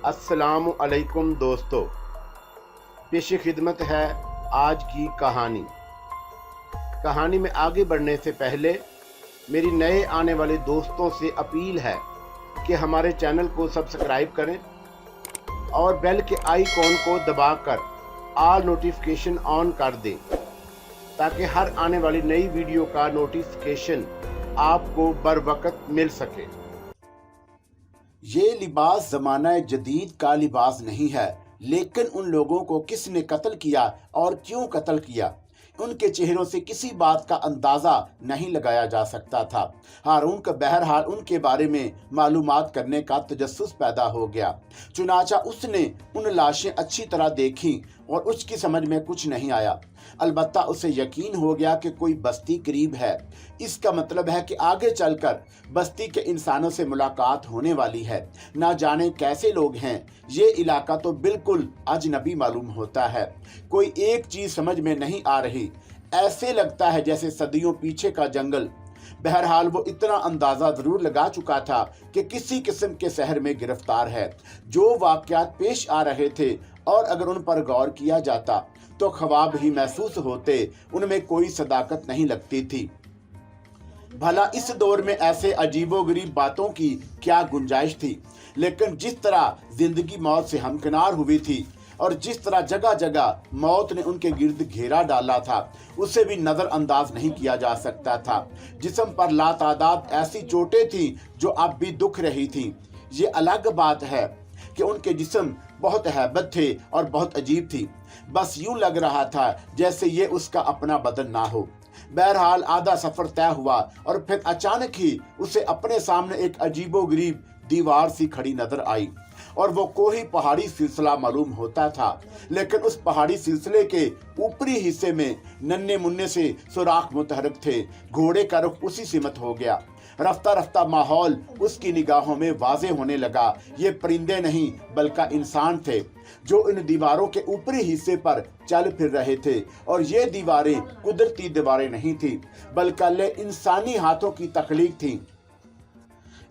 अस्सलाम अलैकुम दोस्तों, पेश खिदमत है आज की कहानी। कहानी में आगे बढ़ने से पहले मेरी नए आने वाले दोस्तों से अपील है कि हमारे चैनल को सब्सक्राइब करें और बेल के आइकॉन को दबाकर ऑल नोटिफिकेशन ऑन कर दें ताकि हर आने वाली नई वीडियो का नोटिफिकेशन आपको बर वक्त मिल सके। ये लिबास ज़माना जदीद का लिबास नहीं है, लेकिन उन लोगों को किसने कत्ल किया और क्यों कत्ल किया, उनके चेहरों से किसी बात का अंदाज़ा नहीं लगाया जा सकता था। हारून का बहरहाल उनके बारे में मालूमात करने का तजस्सुस पैदा हो गया। चुनाचा उसने उन लाशें अच्छी तरह देखी और उसकी समझ में कुछ नहीं आया। अलबत्ता उसे यकीन हो गया कि कोई बस्ती करीब है। इसका मतलब है कि आगे चलकर बस्ती के इंसानों से मुलाकात होने वाली है। ना जाने कैसे लोग हैं, ये इलाका तो बिल्कुल अजनबी मालूम होता है। कोई एक चीज समझ में नहीं आ रही, ऐसे लगता है जैसे सदियों पीछे का जंगल। बहरहाल वो इतना अंदाजा जरूर लगा चुका था कि किसी किस्म के शहर में गिरफ्तार है। जो वाकयात पेश आ रहे थे और अगर उन पर गौर किया जाता तो ख्वाब ही महसूस होते, उनमें कोई सदाकत नहीं लगती थी। भला इस दौर में ऐसे अजीबोगरीब बातों की क्या गुंजाइश थी, लेकिन जिस तरह जिंदगी मौत से हमकिनार हुई थी और जिस तरह जगह जगह मौत ने उनके गिर्द घेरा डाला था, उसे भी नजरअंदाज नहीं किया जा सकता था। जिस्म पर लातादाद ऐसी चोटें थीं जो अब भी दुख रही थीं। ये अलग बात है कि उनके जिस्म बहुत हैबत थे और बहुत अजीब थी। बस यूं लग रहा था जैसे ये उसका अपना बदन ना हो। बहरहाल आधा सफर तय हुआ और फिर अचानक ही उसे अपने सामने एक अजीबोगरीब दीवार सी खड़ी नजर आई और वो कोई पहाड़ी सिलसिला मालूम होता था, लेकिन उस पहाड़ी सिलसिले के ऊपरी हिस्से में नन्हे मुन्ने से सुराख मुतहरक थे। घोड़े का रुख उसी सिमत हो गया। रफ्ता रफ्ता माहौल उसकी निगाहों में वाजे होने लगा। ये परिंदे नहीं बल्कि इंसान थे जो इन दीवारों के ऊपरी हिस्से पर चल फिर रहे थे, और ये दीवारें कुदरती दीवारें नहीं थी बल्कि इंसानी हाथों की तख्लीक थी।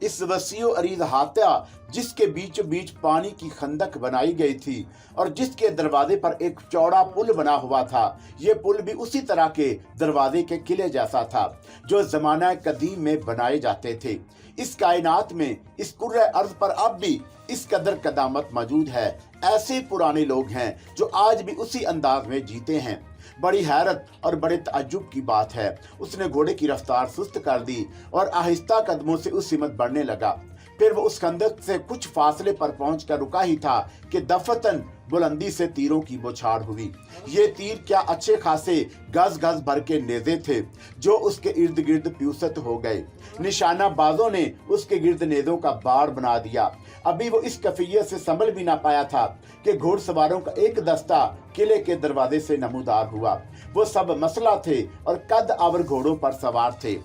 इस वसीओ अरीज हात्या जिसके बीचों बीच पानी की खंदक बनाई गई थी और जिसके दरवाजे पर एक चौड़ा पुल बना हुआ था, ये पुल भी उसी तरह के दरवाजे के किले जैसा था जो जमाना कदीम में बनाए जाते थे। इस कायनात में, इस कुर्रे अर्ज पर अब भी इस कदर कदामत मौजूद है। ऐसे पुराने लोग हैं जो आज भी उसी अंदाज में जीते हैं। बड़ी हैरत और बड़े ताज्जुब की बात है, उसने घोड़े की रफ्तार सुस्त कर दी और आहिस्ता कदमों से उस सिमत बढ़ने लगा। फिर वो उस खंदक से कुछ फासले पर पहुंचकर रुका ही था कि दफतन बुलंदी से तीरों की बौछार हुई। ये तीर क्या अच्छे खासे गज गज भर के नेज़े थे जो उसके इर्द गिर्द प्यूसत हो गए। निशाना बाजों ने उसके गिर्द नेज़ों का बाड़ बना दिया। अभी वो इस कैफियत से संभल भी ना पाया था कि घोड़सवारों का एक दस्ता किले के दरवाजे से नमूदार हुआ। वो सब मसला थे और कद आवर घोड़ों पर सवार थे।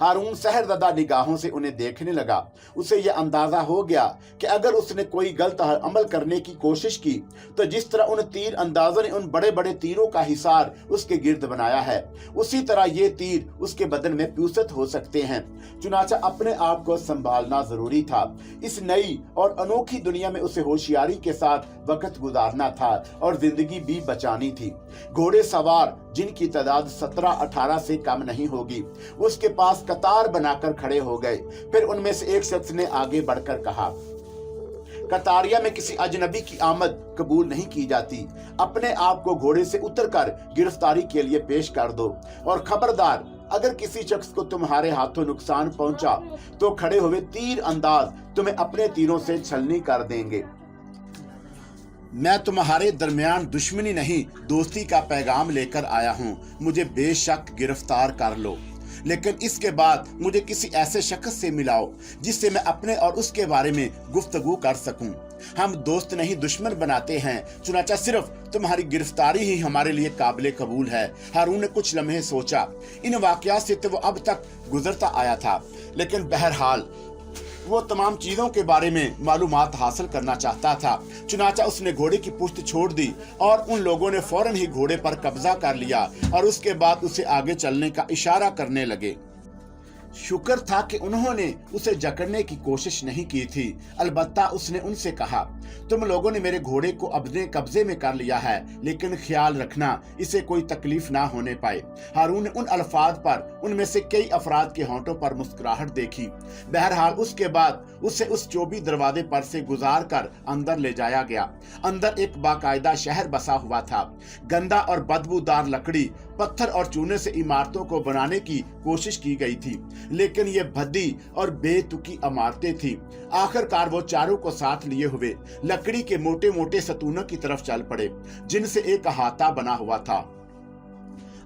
हारून सहरज़दा निगाहों से उन्हें देखने लगा। उसे यह अंदाजा हो गया कि अगर उसने कोई गलत अमल करने की कोशिश की तो जिस तरह उन तीर अंदाजों ने उन बड़े बड़े तीरों का हिसार उसके गिर्द बनाया है, उसी तरह ये तीर उसके बदन में प्यूसत हो सकते हैं। चुनाचा अपने आप को संभालना जरूरी था। इस नई और अनोखी दुनिया में उसे होशियारी के साथ वक्त गुजारना था और जिंदगी भी बचानी थी। घोड़े सवार जिनकी तादाद 17-18 से कम नहीं होगी, उसके पास कतार बनाकर खड़े हो गए। फिर उनमें से एक शख्स ने आगे बढ़कर कहा, कतारिया में किसी अजनबी की आमद कबूल नहीं की जाती। अपने आप को घोड़े से उतरकर गिरफ्तारी के लिए पेश कर दो और खबरदार, अगर किसी शख्स को तुम्हारे हाथों नुकसान पहुंचा तो खड़े हुए तीर अंदाज तुम्हें अपने तीरों से छलनी कर देंगे। मैं तुम्हारे दरमियान दुश्मनी नहीं दोस्ती का पैगाम लेकर आया हूँ। मुझे बेशक गिरफ्तार कर लो, लेकिन इसके बाद मुझे किसी ऐसे शख्स से मिलाओ जिससे मैं अपने और उसके बारे में गुफ्तगू कर सकूं। हम दोस्त नहीं दुश्मन बनाते हैं। चुनाचा सिर्फ तुम्हारी गिरफ्तारी ही हमारे लिए काबिल कबूल है। हारून ने कुछ लम्हे सोचा। इन वाकयात से तो वो अब तक गुजरता आया था, लेकिन बहरहाल वो तमाम चीजों के बारे में मालूमात हासिल करना चाहता था। चुनाचा उसने घोड़े की पुश्त छोड़ दी और उन लोगों ने फौरन ही घोड़े पर कब्जा कर लिया और उसके बाद उसे आगे चलने का इशारा करने लगे। शुक्र था कि उन्होंने उसे जकड़ने की कोशिश नहीं की थी। अलबत्ता उसने उनसे कहा, तुम लोगों ने मेरे घोड़े को अपने कब्जे में कर लिया है, लेकिन ख्याल रखना इसे कोई तकलीफ ना होने पाए। हारून ने उन अल्फाज पर उनमें से कई अफराद के होंठों पर मुस्कुराहट देखी। बहरहाल उसके बाद उसे उस चौबी दरवाजे पर से गुजार कर अंदर ले जाया गया। अंदर एक बाकायदा शहर बसा हुआ था। गंदा और बदबूदार लकड़ी, पत्थर और चूने से इमारतों को बनाने की कोशिश की गई थी, लेकिन ये भद्दी और बेतुकी इमारतें थी। आखिरकार वो चारों को साथ लिए हुए लकड़ी के मोटे मोटे सतूनों की तरफ चल पड़े, जिनसे एक अहाता बना हुआ था।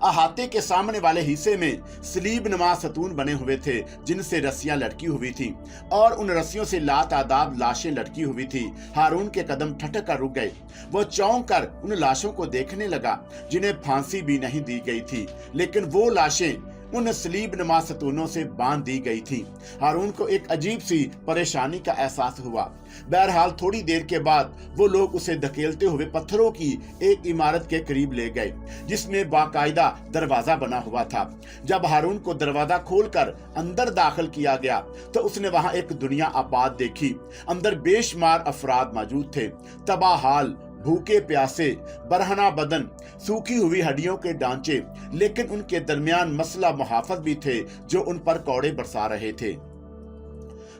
अहाते के सामने वाले हिस्से में सलीब नुमा सतून बने हुए थे, जिनसे रस्सियां लटकी हुई थी और उन रस्सियों से लातादाद लाशें लटकी हुई थी। हारून के कदम ठटक कर रुक गए। वो चौंक कर उन लाशों को देखने लगा जिन्हें फांसी भी नहीं दी गई थी, लेकिन वो लाशें उन सलीब नुमा सतूनों से बांध दी गई थी। हारून को एक अजीब सी परेशानी का एहसास हुआ। बहरहाल थोड़ी देर के बाद वो लोग उसे धकेलते हुए पत्थरों की एक इमारत के करीब ले गए, जिसमें बाकायदा दरवाजा बना हुआ था। जब हारून को दरवाजा खोलकर अंदर दाखिल किया गया तो उसने वहां एक दुनिया आबाद देखी। अंदर बेशुमार अफराद मौजूद थे, तबाह हाल, भूखे प्यासे, बरहना बदन, सूखी हुई हड्डियों के ढांचे, लेकिन उनके दरमियान मसला मुहाफिज भी थे जो उन पर कौड़े बरसा रहे थे।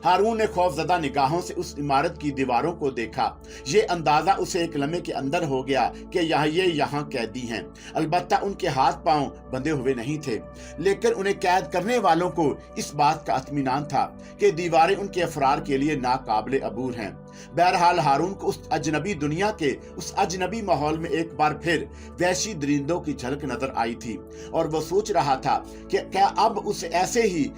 हारून ने खौफजदा निगाहों से उस इमारत की दीवारों को देखा। ये अंदाजा उसे एक लम्हे के अंदर हो गया कि यहाँ कैदी हैं। अलबत्ता उनके हाथ पांव बंधे हुए नहीं थे, लेकिन उन्हें कैद करने वालों को इस बात का इत्मीनान था कि दीवारें उनके अफरार के लिए नाकाबिले अबूर हैं। बहरहाल हारून को उस अजनबी दुनिया के उस अजनबी माहौल में एक बार फिर वहशी दरिंदों की झलक नजर आई थी, और वो सोच रहा था कि क्या अब उसे ऐसे ही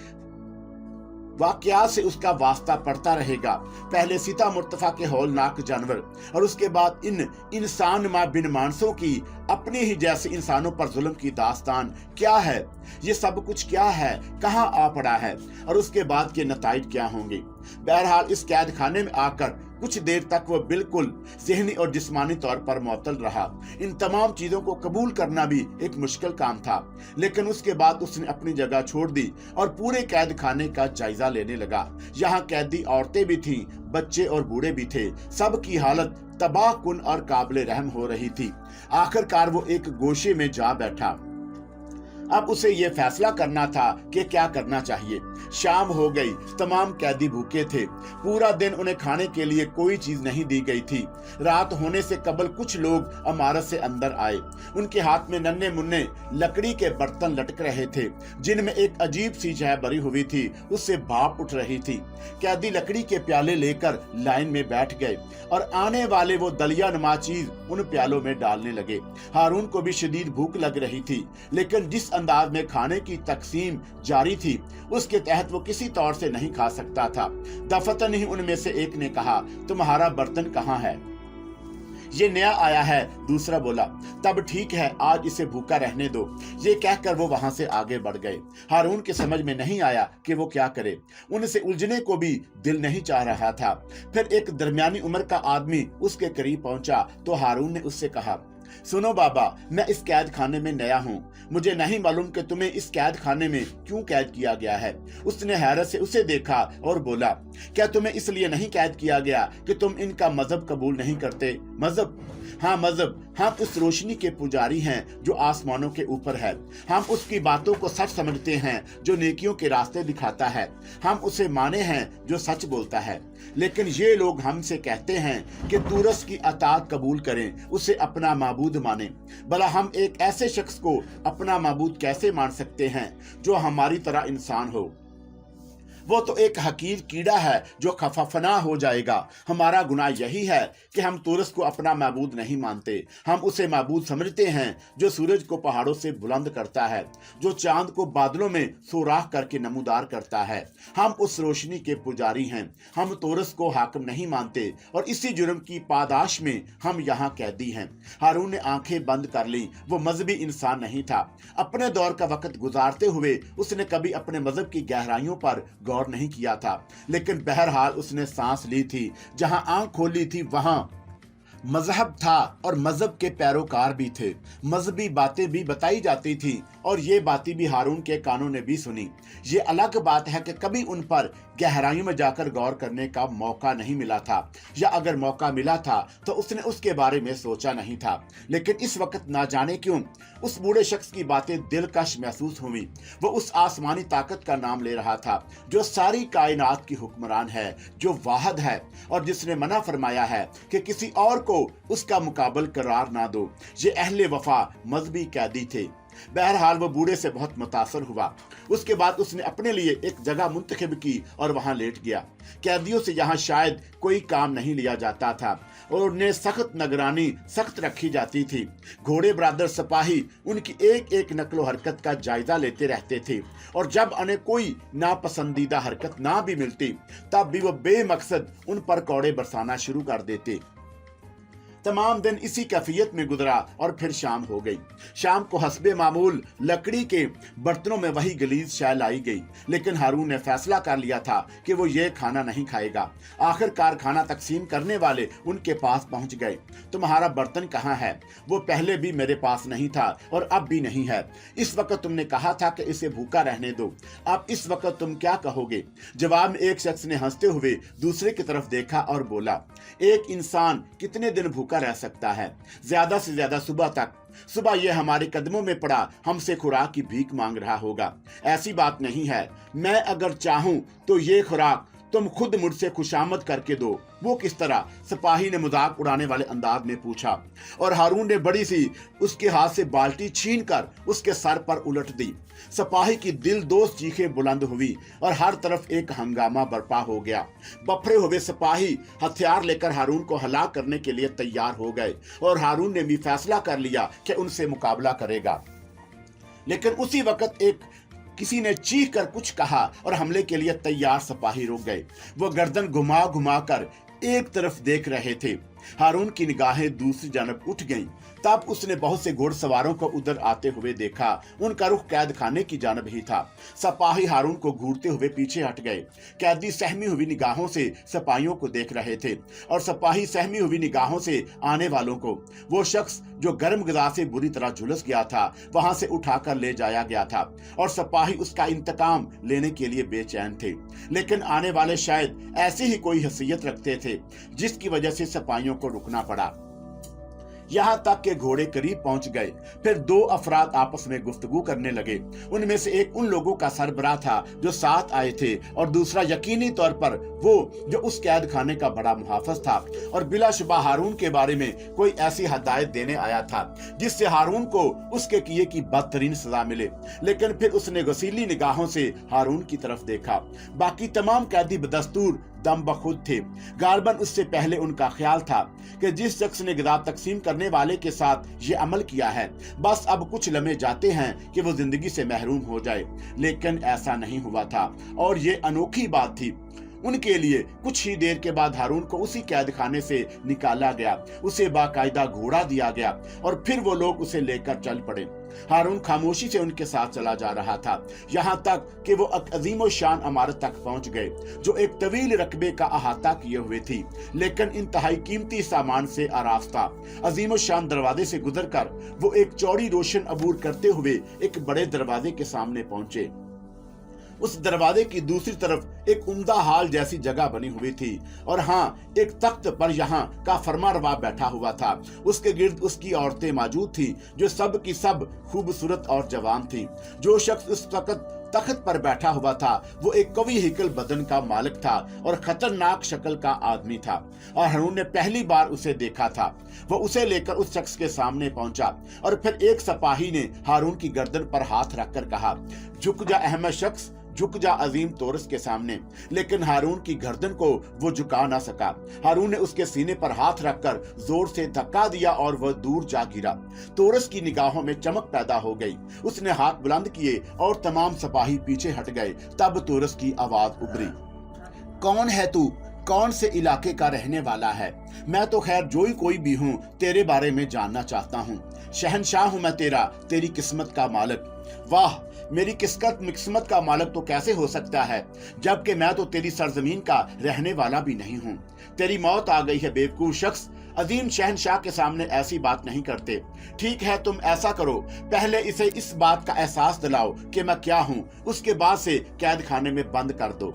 वाकयात से उसका वास्ता पड़ता रहेगा। पहले सीता मुर्तफा के हौलनाक जानवर, और उसके बाद इन इंसान बिन मानसों की अपने ही जैसे इंसानों पर जुल्म की दास्तान क्या है? ये सब कुछ क्या है? कहाँ आ पड़ा है? और उसके बाद के नताइज क्या होंगे? बहरहाल इस कैद खाने में आकर कुछ देर तक वो बिल्कुल ज़हनी और जिस्मानी तौर पर मुअत्तल रहा। इन तमाम चीजों को कबूल करना भी एक मुश्किल काम था, लेकिन उसके बाद उसने अपनी जगह छोड़ दी और पूरे कैद खाने का जायजा लेने लगा। यहाँ कैदी औरतें भी थीं, बच्चे और बूढ़े भी थे। सबकी हालत तबाहकुन और काबिले रहम हो रही थी। आखिरकार वो एक गोशे में जा बैठा। अब उसे ये फैसला करना था कि क्या करना चाहिए। शाम हो गई, तमाम कैदी भूखे थे। पूरा दिन उन्हें खाने के लिए कोई चीज नहीं दी गई थी। रात होने से कबल कुछ लोग इमारत से अंदर आए। उनके हाथ में नन्हे मुन्ने लकड़ी के बर्तन लटक रहे थे, जिनमें एक अजीब सी जह भरी हुई थी, उससे भाप उठ रही थी। कैदी लकड़ी के प्याले लेकर लाइन में बैठ गए और आने वाले वो दलिया नुमा चीज उन प्यालों में डालने लगे। हारून को भी शदीद भूख लग रही थी, लेकिन जिस अंदाज में खाने की तकसीम जारी थी उसके तहत वो किसी तौर से नहीं खा सकता था। दफतन ही उनमें से एक ने कहा, तुम्हारा बर्तन कहाँ है? ये नया आया है, दूसरा बोला। तब ठीक है, आज इसे भूखा रहने दो। ये कहकर वो वहां से आगे बढ़ गए। हारून के समझ में नहीं आया कि वो क्या करे। उनसे उलझने को भी दिल नहीं चाह रहा था। फिर एक दरमियानी उम्र का आदमी उसके करीब पहुंचा तो हारून ने उससे कहा, सुनो बाबा, मैं इस कैद खाने में नया हूँ। मुझे नहीं मालूम कि तुम्हें इस कैद खाने में क्यों कैद किया गया है। उसने हैरत से उसे देखा और बोला, क्या तुम्हें इसलिए नहीं कैद किया गया कि तुम इनका मजहब कबूल नहीं करते? मजहब? हाँ, मजहब। हम उस रोशनी के पुजारी हैं जो आसमानों के ऊपर है। हम उसकी बातों को सच समझते हैं जो नेकियों के रास्ते दिखाता है। हम उसे माने हैं जो सच बोलता है। लेकिन ये लोग हमसे कहते हैं कि तुरस की अताअत कबूल करें, उसे अपना माबूद माने। भला हम एक ऐसे शख्स को अपना माबूद कैसे मान सकते हैं जो हमारी तरह इंसान हो? वो तो एक हकीर कीड़ा है जो खफाफना हो जाएगा। हमारा गुनाह यही है कि हम तुरस को अपना माबूद नहीं मानते। हम उसे माबूद समझते हैं जो सूरज को पहाड़ों से बुलंद करता है, जो चांद को बादलों में सुराख करके नमूदार करता है। हम उस रोशनी के पुजारी हैं। हम तुरस को हाकिम नहीं मानते और इसी जुर्म की पादाश में हम यहाँ कैदी हैं। हारून ने आंखें बंद कर ली। वो मजहबी इंसान नहीं था। अपने दौर का वक्त गुजारते हुए उसने कभी अपने मजहब की गहराइयों पर गौर नहीं किया था, लेकिन बहरहाल उसने सांस ली थी। जहां आंख खोली थी वहां मजहब था और मजहब के पैरोकार भी थे। मजहबी बातें भी बताई जाती थी और ये बातें भी हारून के कानों ने भी सुनी। ये अलग बात है कि कभी उन पर गहराई में जाकर गौर करने का मौका नहीं मिला था, या अगर मौका मिला था तो उसने उसके बारे में सोचा नहीं था। लेकिन इस वक्त ना जाने क्यों उस बूढ़े शख्स की बातें दिलकश महसूस हुई। वो उस आसमानी ताकत का नाम ले रहा था जो सारी कायनात की हुक्मरान है, जो वाहद है और जिसने मना फरमाया है कि किसी और को उसका मुकाबल करार ना दो। ये अहले वफा मजहबी कैदी थे। बहरहाल वो बूढ़े से बहुत मुतासर हुआ। उसके बाद उसने अपने लिए एक जगह मुंतखब की और वहां लेट गया। कैदियों से यहाँ शायद कोई काम नहीं लिया जाता था और उन्हें सख्त निगरानी सख्त रखी जाती थी। घोड़े बरादर सिपाही उनकी एक एक नकलो हरकत का जायजा लेते रहते थे और जब उन्हें कोई नापसंदीदा हरकत ना भी मिलती तब भी वो बेमकसद उन पर कौड़े बरसाना शुरू कर देते। तमाम दिन इसी कैफियत में गुजरा और फिर शाम हो गई। शाम को हस्बे मामूल लकड़ी के बर्तनों में वही गलीज चाय लाई गई, लेकिन हारून ने फैसला कर लिया था कि वो ये खाना नहीं खाएगा। आखिरकार खाना तकसीम करने वाले उनके पास पहुंच गए। तुम्हारा बर्तन कहाँ है? वो पहले भी मेरे पास नहीं था और अब भी नहीं है। इस वक्त तुमने कहा था कि इसे भूखा रहने दो, अब इस वक्त तुम क्या कहोगे? जवाब में एक शख्स ने हंसते हुए दूसरे की तरफ देखा और बोला, एक इंसान कितने दिन भूखा रह सकता है? ज्यादा से ज्यादा सुबह तक। सुबह यह हमारे कदमों में पड़ा हमसे खुराक की भीख मांग रहा होगा। ऐसी बात नहीं है। मैं अगर चाहूं तो ये खुराक तुम खुद मुझसे खुशामद करके दो। वो किस तरह? सिपाही ने मजाक उड़ाने वाले अंदाज में पूछा और हारून ने बड़ी सी उसके हाथ से बाल्टी छीनकर उसके सर पर उलट दी। सिपाही की दिल दोस्त चीखें बुलंद हुई और हर तरफ एक हंगामा बर्पा हो गया। बफरे हुए सिपाही हथियार लेकर हारून को हलाक करने के लिए तैयार हो गए और हारून ने भी फैसला कर लिया कि उनसे मुकाबला करेगा। लेकिन उसी वक्त किसी ने चीख कर कुछ कहा और हमले के लिए तैयार सिपाही रुक गए। वो गर्दन घुमा घुमा कर एक तरफ देख रहे थे। हारून की निगाहें दूसरी जानब उठ गईं। तब उसने बहुत से घुड़सवारों को उधर आते हुए देखा। उनका रुख कैद खाने की जानब ही था। सिपाही हारून को घूरते हुए पीछे हट गए। कैदी सहमी हुई निगाहों से सिपाहियों को देख रहे थे और सिपाही सहमी हुई निगाहों से आने वालों को। वो शख्स जो गर्म ग़िज़ा से बुरी तरह झुलस गया था वहां से उठाकर ले जाया गया था और सिपाही उसका इंतकाम लेने के लिए बेचैन थे। लेकिन आने वाले शायद ऐसी ही कोई हैसियत रखते थे जिसकी वजह से सिपाहियों को रुकना पड़ा। यहाँ तक के घोड़े करीब पहुंच गए। फिर दो अफराद आपस में गुफ्तगू करने लगे। उनमें से एक उन लोगों का सरबराह था जो साथ आए थे और दूसरा यकीनी तौर पर वो जो उस कैद खाने का बड़ा मुहाफिज था और बिलाशुबा हारून के बारे में कोई ऐसी हदायत देने आया था जिससे हारून को उसके किए की बदतरीन सजा मिले। लेकिन फिर उसने गसीली निगाहों से हारून की तरफ देखा। बाकी तमाम कैदी बदस्तूर दम बखुद थे। गालबन उससे पहले उनका ख्याल था कि जिस शख्स ने ग़िज़ा तकसीम करने वाले के साथ ये अमल किया है, बस अब कुछ लम्हे जाते हैं कि वो जिंदगी से महरूम हो जाए। लेकिन ऐसा नहीं हुआ था और ये अनोखी बात थी उनके लिए। कुछ ही देर के बाद हारून को उसी कैद खाने से निकाला गया, उसे बाकायदा घोड़ा दिया गया और फिर वो लोग उसे लेकर चल पड़े। हारून खामोशी से उनके साथ चला जा रहा था, यहाँ तक कि वो एक अजीम शान इमारत तक पहुंच गए जो एक तवील रकबे का अहाता किए हुए थी, लेकिन इंतहाई कीमती सामान से आरास्ता। अजीम शान दरवाजे से गुजरकर वो एक चौड़ी रोशन अबूर करते हुए एक बड़े दरवाजे के सामने पहुंचे। उस दरवाजे की दूसरी तरफ एक उम्दा हाल जैसी जगह बनी हुई थी और हाँ, एक तख्त पर यहाँ का फरमारवा बैठा हुआ था। उसके गिर्द उसकी औरतें मौजूद थी जो सब की सब खूबसूरत और जवान थी। जो शख्स उस वक्त तख्त पर बैठा हुआ था वो एक कवि हिकल बदन का मालिक था और खतरनाक शक्ल का आदमी था और हारून ने पहली बार उसे देखा था। वो उसे लेकर उस शख्स के सामने पहुंचा और फिर एक सिपाही ने हारून की गर्दन पर हाथ रखकर कहा, झुक जा अहमद शख्स, झुक जा अजीम तोरस के सामने। लेकिन हारून की गर्दन को वो झुका ना सका। हारून ने उसके सीने पर हाथ रखकर जोर से धक्का दिया और वह दूर जा गिरा। तोरस की निगाहों में चमक पैदा हो गई। उसने हाथ बुलंद किए और तमाम सिपाही पीछे हट गए। तब तोरस की आवाज उभरी, कौन है तू? कौन से इलाके का रहने वाला है? मैं तो खैर जो ही कोई भी हूँ तेरे बारे में जानना चाहता हूँ। शहनशाह हूँ मैं तेरा, तेरी किस्मत का मालिक। वाह, मेरी किस्मत का मालिक तो कैसे हो सकता है जबकि मैं तो तेरी सरजमीन का रहने वाला भी नहीं हूँ। तेरी मौत आ गई है बेवकूफ शख्स। अजीम शहनशाह के सामने ऐसी बात नहीं करते। ठीक है, तुम ऐसा करो, पहले इसे इस बात का एहसास दिलाओ कि मैं क्या हूं, उसके बाद से कैद खाने में बंद कर दो।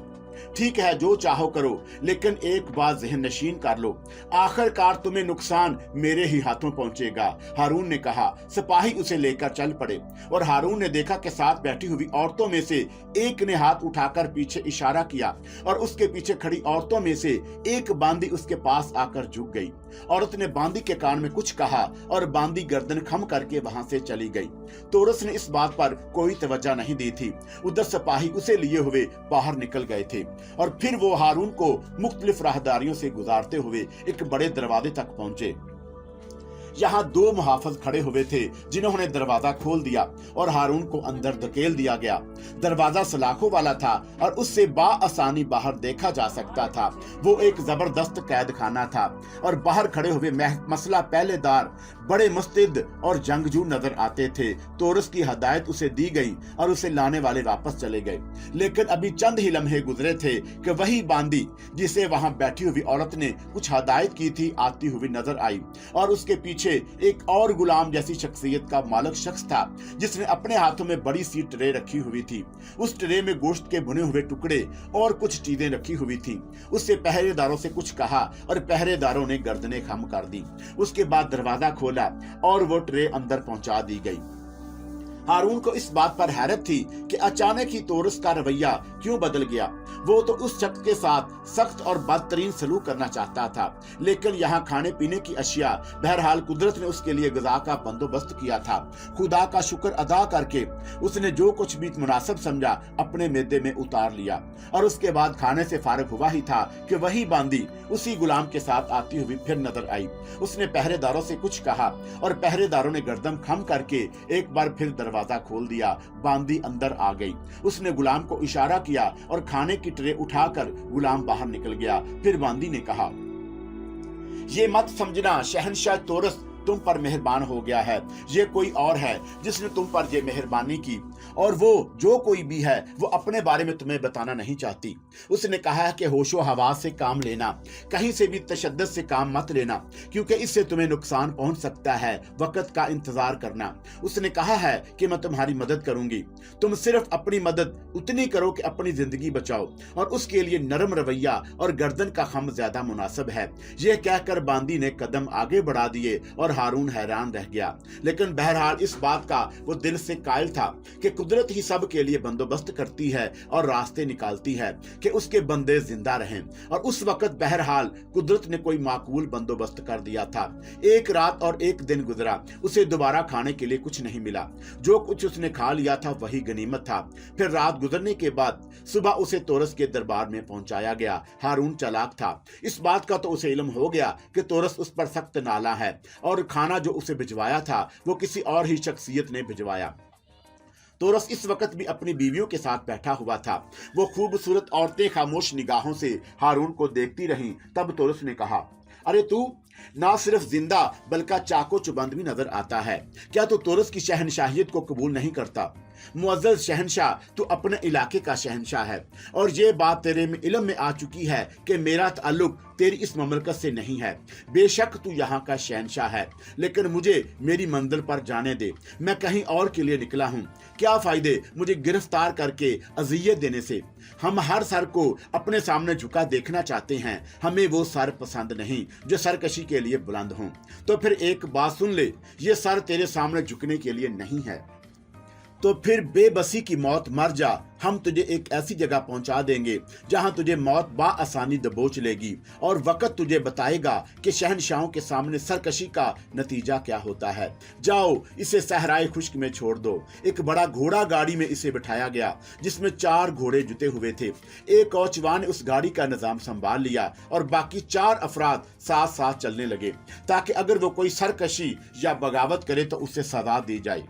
ठीक है, जो चाहो करो, लेकिन एक बात ज़हन नशीन कर लो, आखिरकार तुम्हें नुकसान मेरे ही हाथों पहुंचेगा। हारून ने कहा। सिपाही उसे लेकर चल पड़े और हारून ने देखा कि साथ बैठी हुई औरतों में से एक ने हाथ उठाकर पीछे इशारा किया और उसके पीछे खड़ी औरतों में से एक बांदी उसके पास आकर झुक गई। औरत ने बांदी के कान में कुछ कहा और बांदी गर्दन खम करके वहां से चली गई। तोरस ने इस बात पर कोई तवज्जो नहीं दी थी। उधर सिपाही उसे लिए हुए बाहर निकल गए थे और फिर वो हारून को मुख्तलिफ राहदारियों से गुजारते हुए एक बड़े दरवाजे तक पहुंचे। यहाँ दो मुहाफिज खड़े हुए थे जिन्होंने दरवाजा खोल दिया और हारून को अंदर धकेल दिया गया। दरवाजा सलाखों वाला था और उससे बाआसानी बाहर देखा जा सकता था। वो एक जबरदस्त कैद खाना था और बाहर खड़े हुए मसला पहलेदार बड़े मुस्तैद और जंगजू नजर आते थे। तोरस की हदायत उसे दी गई और उसे लाने वाले वापस चले गए, लेकिन अभी चंद ही लम्हे गुजरे थे कि वही बांदी जिसे वहां बैठी हुई औरत ने कुछ हदायत की थी आती हुई नजर आई और उसके पीछे एक और गुलाम जैसी शख्सियत का मालिक शख्स था जिसने अपने हाथों में बड़ी सी ट्रे रखी हुई थी। उस ट्रे में गोश्त के भुने हुए टुकड़े और कुछ चीजें रखी हुई थी। उससे पहरेदारों से कुछ कहा और पहरेदारों ने गर्दनें खम कर दी। उसके बाद दरवाजा खोला और वो ट्रे अंदर पहुंचा दी गई। हारून को इस बात पर हैरत थी कि अचानक ही तोरस का रवैया क्यों बदल गया। वो तो उस शख्स के साथ सख्त और बदतरीन सलूक करना चाहता था, लेकिन यहाँ खाने पीने की अशिया, बहरहाल कुदरत ने उसके लिए ग़िज़ा का बंदोबस्त किया था। खुदा का शुक्र अदा करके उसने जो कुछ भी मुनासिब समझा अपने मैदे में उतार लिया और उसके बाद खाने से फारिग हुआ ही था कि वही बांदी उसी गुलाम के साथ आती हुई फिर नजर आई। उसने पहरेदारों से कुछ कहा और पहरेदारों ने गर्दन खम करके एक बार फिर दरवाजा खोल दिया। बांदी अंदर आ गई। उसने गुलाम को इशारा किया और खाने की ट्रे उठाकर गुलाम बाहर निकल गया। फिर बांदी ने कहा, ये मत समझना शहनशाह तोरस तुम पर मेहरबान हो गया है, ये कोई और है जिसने तुम पर ये मेहरबानी की, और वो जो कोई भी है वो अपने बारे में तुम्हें बताना नहीं चाहती। उसने कहा है कि होशो हवास से काम लेना, कहीं से भी तशद्दुद से काम मत लेना, क्योंकि इससे तुम्हें नुकसान पहुंच सकता है। वक्त का इंतजार करना। उसने कहा है कि मैं तुम्हारी मदद करूंगी, तुम सिर्फ अपनी मदद उतनी करो कि अपनी जिंदगी बचाओ, और उसके लिए नरम रवैया और गर्दन का खम ज्यादा मुनासिब है। यह कहकर बांदी ने कदम आगे बढ़ा दिए और हारून हैरान रह गया, लेकिन बहरहाल इस बात का वो दिल से कायल था कि कुदरत ही सब के लिए बंदोबस्त करती है और रास्ते निकालती है कि उसके बंदे जिंदा रहें। और उस वक्त बहरहाल कुदरत ने कोई माकूल बंदोबस्त कर दिया था। एक रात और एक दिन गुजरा, उसे दोबारा खाने के लिए कुछ नहीं मिला। जो कुछ उसने खा लिया था वही गनीमत था। फिर रात गुजरने के बाद सुबह उसे तोरस के दरबार में पहुंचाया गया। हारून चालाक था, इस बात का तो उसे इल्म हो गया कि तोरस उस पर सख्त नाला है और खाना जो उसे भिजवाया था वो किसी और ही शख्सियत ने भिजवाया। तोरस इस वक्त भी अपनी बीवियों के साथ बैठा हुआ था। वो खूबसूरत औरतें खामोश निगाहों से हारून को देखती रहीं। तब तोरस ने कहा, अरे तू ना सिर्फ जिंदा बल्कि चाको चुबंद भी नजर आता है। क्या तू तोरस की शहनशाहियत को कबूल नहीं करता? मुअज़्ज़ज़ शहनशाह, तू अपने इलाके का शहनशाह है और ये बात तेरे में इल्म में आ चुकी है कि मेरा ताल्लुक तेरी इस ममलकत से नहीं है। बेशक तू यहाँ का शहनशाह है, लेकिन मुझे मेरी मंजिल पर जाने दे। मैं कहीं और के लिए निकला हूँ। क्या फायदे मुझे गिरफ्तार करके अज़ियत देने से? हम हर सर को अपने सामने झुका देखना चाहते हैं। हमें वो सर पसंद नहीं जो सरकशी के लिए बुलंद हों। तो फिर एक बात सुन ले, ये सर तेरे सामने झुकने के लिए नहीं है। तो फिर बेबसी की मौत मर जा। हम तुझे एक ऐसी जगह पहुंचा देंगे जहां तुझे मौत बाआसानी दबोच लेगी और वक्त तुझे बताएगा कि शहनशाहों के सामने सरकशी का नतीजा क्या होता है। जाओ, इसे सहराए खुश्क में छोड़ दो। एक बड़ा घोड़ा गाड़ी में इसे बिठाया गया जिसमें 4 घोड़े जुते हुए थे। एक कोचवान ने उस गाड़ी का निजाम संभाल लिया और बाकी 4 अफराद साथ साथ चलने लगे ताकि अगर वो कोई सरकशी या बगावत करे तो उसे सजा दी जाए।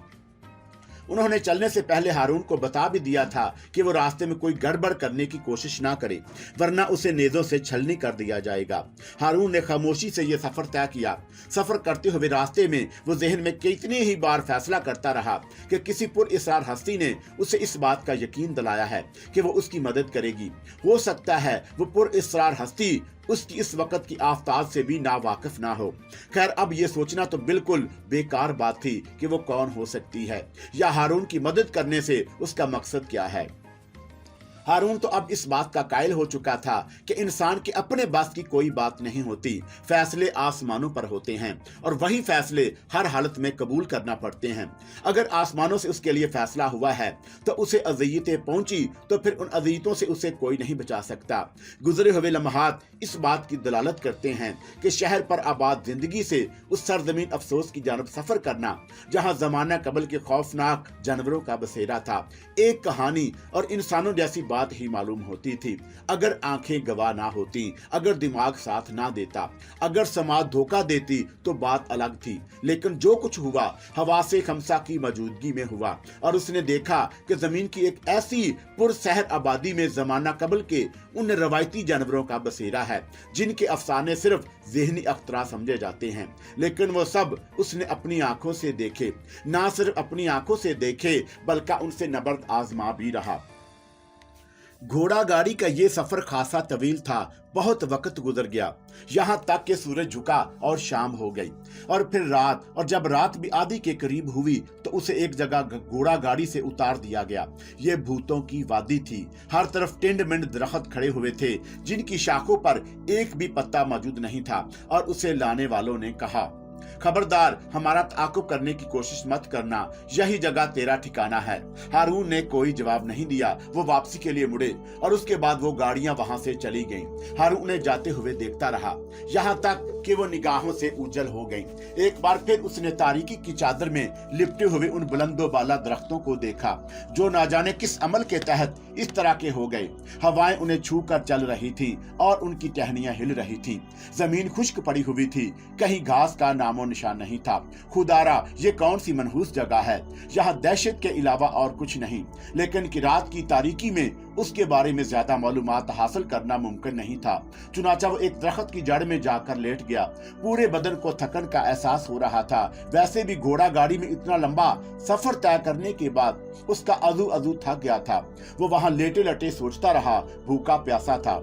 उन्होंने चलने से पहले हारून को बता भी दिया था कि वो रास्ते में कोई गड़बड़ करने की कोशिश ना करे, वरना उसे नेज़ों से छलनी कर दिया जाएगा। हारून ने खामोशी से यह सफर तय किया। सफर करते हुए रास्ते में वो जहन में कितनी ही बार फैसला करता रहा कि किसी पुरइसरार हस्ती ने उसे इस बात का यकीन दिलाया है कि वो उसकी मदद करेगी। हो सकता है वो पुरइसरार हस्ती उसकी इस वक्त की आफताब से भी नावाकिफ ना हो। खैर, अब ये सोचना तो बिल्कुल बेकार बात थी कि वो कौन हो सकती है या हारून की मदद करने से उसका मकसद क्या है। हारून तो अब इस बात का कायल हो चुका था कि इंसान के अपने बस की कोई बात नहीं होती, फैसले आसमानों पर होते हैं और वही फैसले हर हालत में कबूल करना पड़ते हैं। अगर आसमानों से उसके लिए फैसला हुआ है तो उसे अज़ियतें पहुंची तो फिर उन अज़ियतों से उसे कोई नहीं बचा सकता। गुजरे हुए लम्हात इस बात की दलालत करते हैं कि शहर पर आबाद जिंदगी से उस सरजमीन अफसोस की जानब सफर करना जहां जमाना कबल के खौफनाक जानवरों का बसेरा था, एक कहानी और इंसानों जैसी बात ही मालूम होती थी। अगर आंखें गवाह ना होती, अगर दिमाग साथ ना देता, अगर समाज धोखा देती तो बात अलग थी। लेकिन जो कुछ हुआ हवासे खमसा की मौजूदगी में हुआ और उसने देखा कि जमीन की एक ऐसी पुरसहर आबादी में जमाना कबल के उन रवायती जानवरों का बसेरा है जिनके अफसाने सिर्फ ज़हनी अख्तरा समझे जाते हैं, लेकिन वो सब उसने अपनी आंखों से देखे। ना सिर्फ अपनी आंखों से देखे बल्कि उनसे नबर्द आजमा भी रहा। घोड़ा गाड़ी का ये सफर खासा तवील था। बहुत वक्त गुजर गया, यहाँ तक कि सूरज झुका और शाम हो गई और फिर रात, और जब रात भी आधी के करीब हुई तो उसे एक जगह घोड़ा गाड़ी से उतार दिया गया। ये भूतों की वादी थी। हर तरफ टिंड मिंड दरख्त खड़े हुए थे जिनकी शाखों पर एक भी पत्ता मौजूद नहीं था और उसे लाने वालों ने कहा, खबरदार, हमारा ताकुब करने की कोशिश मत करना, यही जगह तेरा ठिकाना है। हारून ने कोई जवाब नहीं दिया। वो वापसी के लिए मुड़े और उसके बाद वो गाड़ियां वहां से चली गईं। हारून ने जाते हुए देखता रहा यहाँ तक कि वो निगाहों से उजल हो गई। एक बार फिर उसने तारीकी की चादर में लिपटे हुए उन बुलंदो बाला दरख्तों को देखा जो ना जाने किस अमल के तहत इस तरह के हो गए। हवाएं उन्हें छू कर चल रही थी और उनकी टहनियां हिल रही थी। जमीन खुश्क पड़ी हुई थी, कहीं घास का नामो निशान नहीं था। खुदारा, ये कौन सी मनहूस जगह है, यहाँ दहशत के अलावा और कुछ नहीं। लेकिन कि रात की तारीकी में उसके बारे में ज्यादा मालूमात हासिल करना मुमकिन नहीं था। चुनाचा वो एक दरख्त की जड़ में जाकर लेट गया। पूरे बदन को थकन का एहसास हो रहा था। वैसे भी घोड़ा गाड़ी में इतना लंबा सफर तय करने के बाद उसका अजू अजू थक गया था। वो वहां लेटे लटे सोचता रहा, भूखा प्यासा था।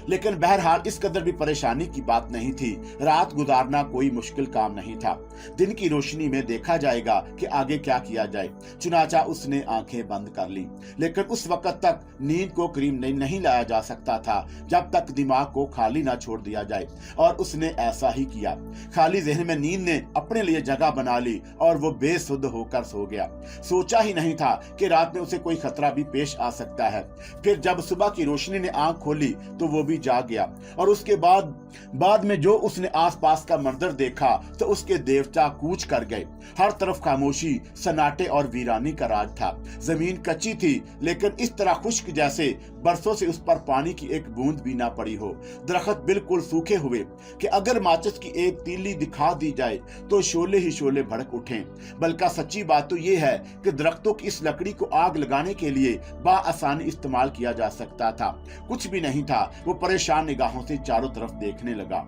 लेकिन बहरहाल इस कदर भी परेशानी की बात नहीं थी। रात गुजारना कोई मुश्किल काम नहीं था। दिन की रोशनी में देखा जाएगा कि आगे क्या किया जाए। चुनाचा उसने आंखें बंद कर ली। लेकिन उस वक्त तक नींद को करीब नहीं लाया जा सकता था जब तक दिमाग को खाली ना छोड़ दिया जाए, और उसने ऐसा ही किया। खाली जहन में नींद ने अपने लिए जगह बना ली और वो बेसुध होकर सो गया। सोचा ही नहीं था कि रात में उसे कोई खतरा भी पेश आ सकता है। फिर जब सुबह की रोशनी ने आंख खोली तो वो भी जाग गया, और उसके बाद में जो उसने आसपास का मंजर देखा तो उसके देवता कूच कर गए। हर तरफ खामोशी, सन्नाटे और वीरानी का राज था। जमीन कच्ची थी लेकिन इस तरह खुश्क जैसे बरसों से उस पर पानी की एक बूंद भी ना पड़ी हो। दरख्त बिल्कुल सूखे हुए कि अगर माचिस की एक तीली दिखा दी जाए तो शोले ही शोले भड़क उठें। बल्कि सच्ची बात तो ये है कि दरख्तों की इस लकड़ी को आग लगाने के लिए बाआसानी इस्तेमाल किया जा सकता था। कुछ भी नहीं था। वो परेशान निगाहों से चारों तरफ देखने लगा।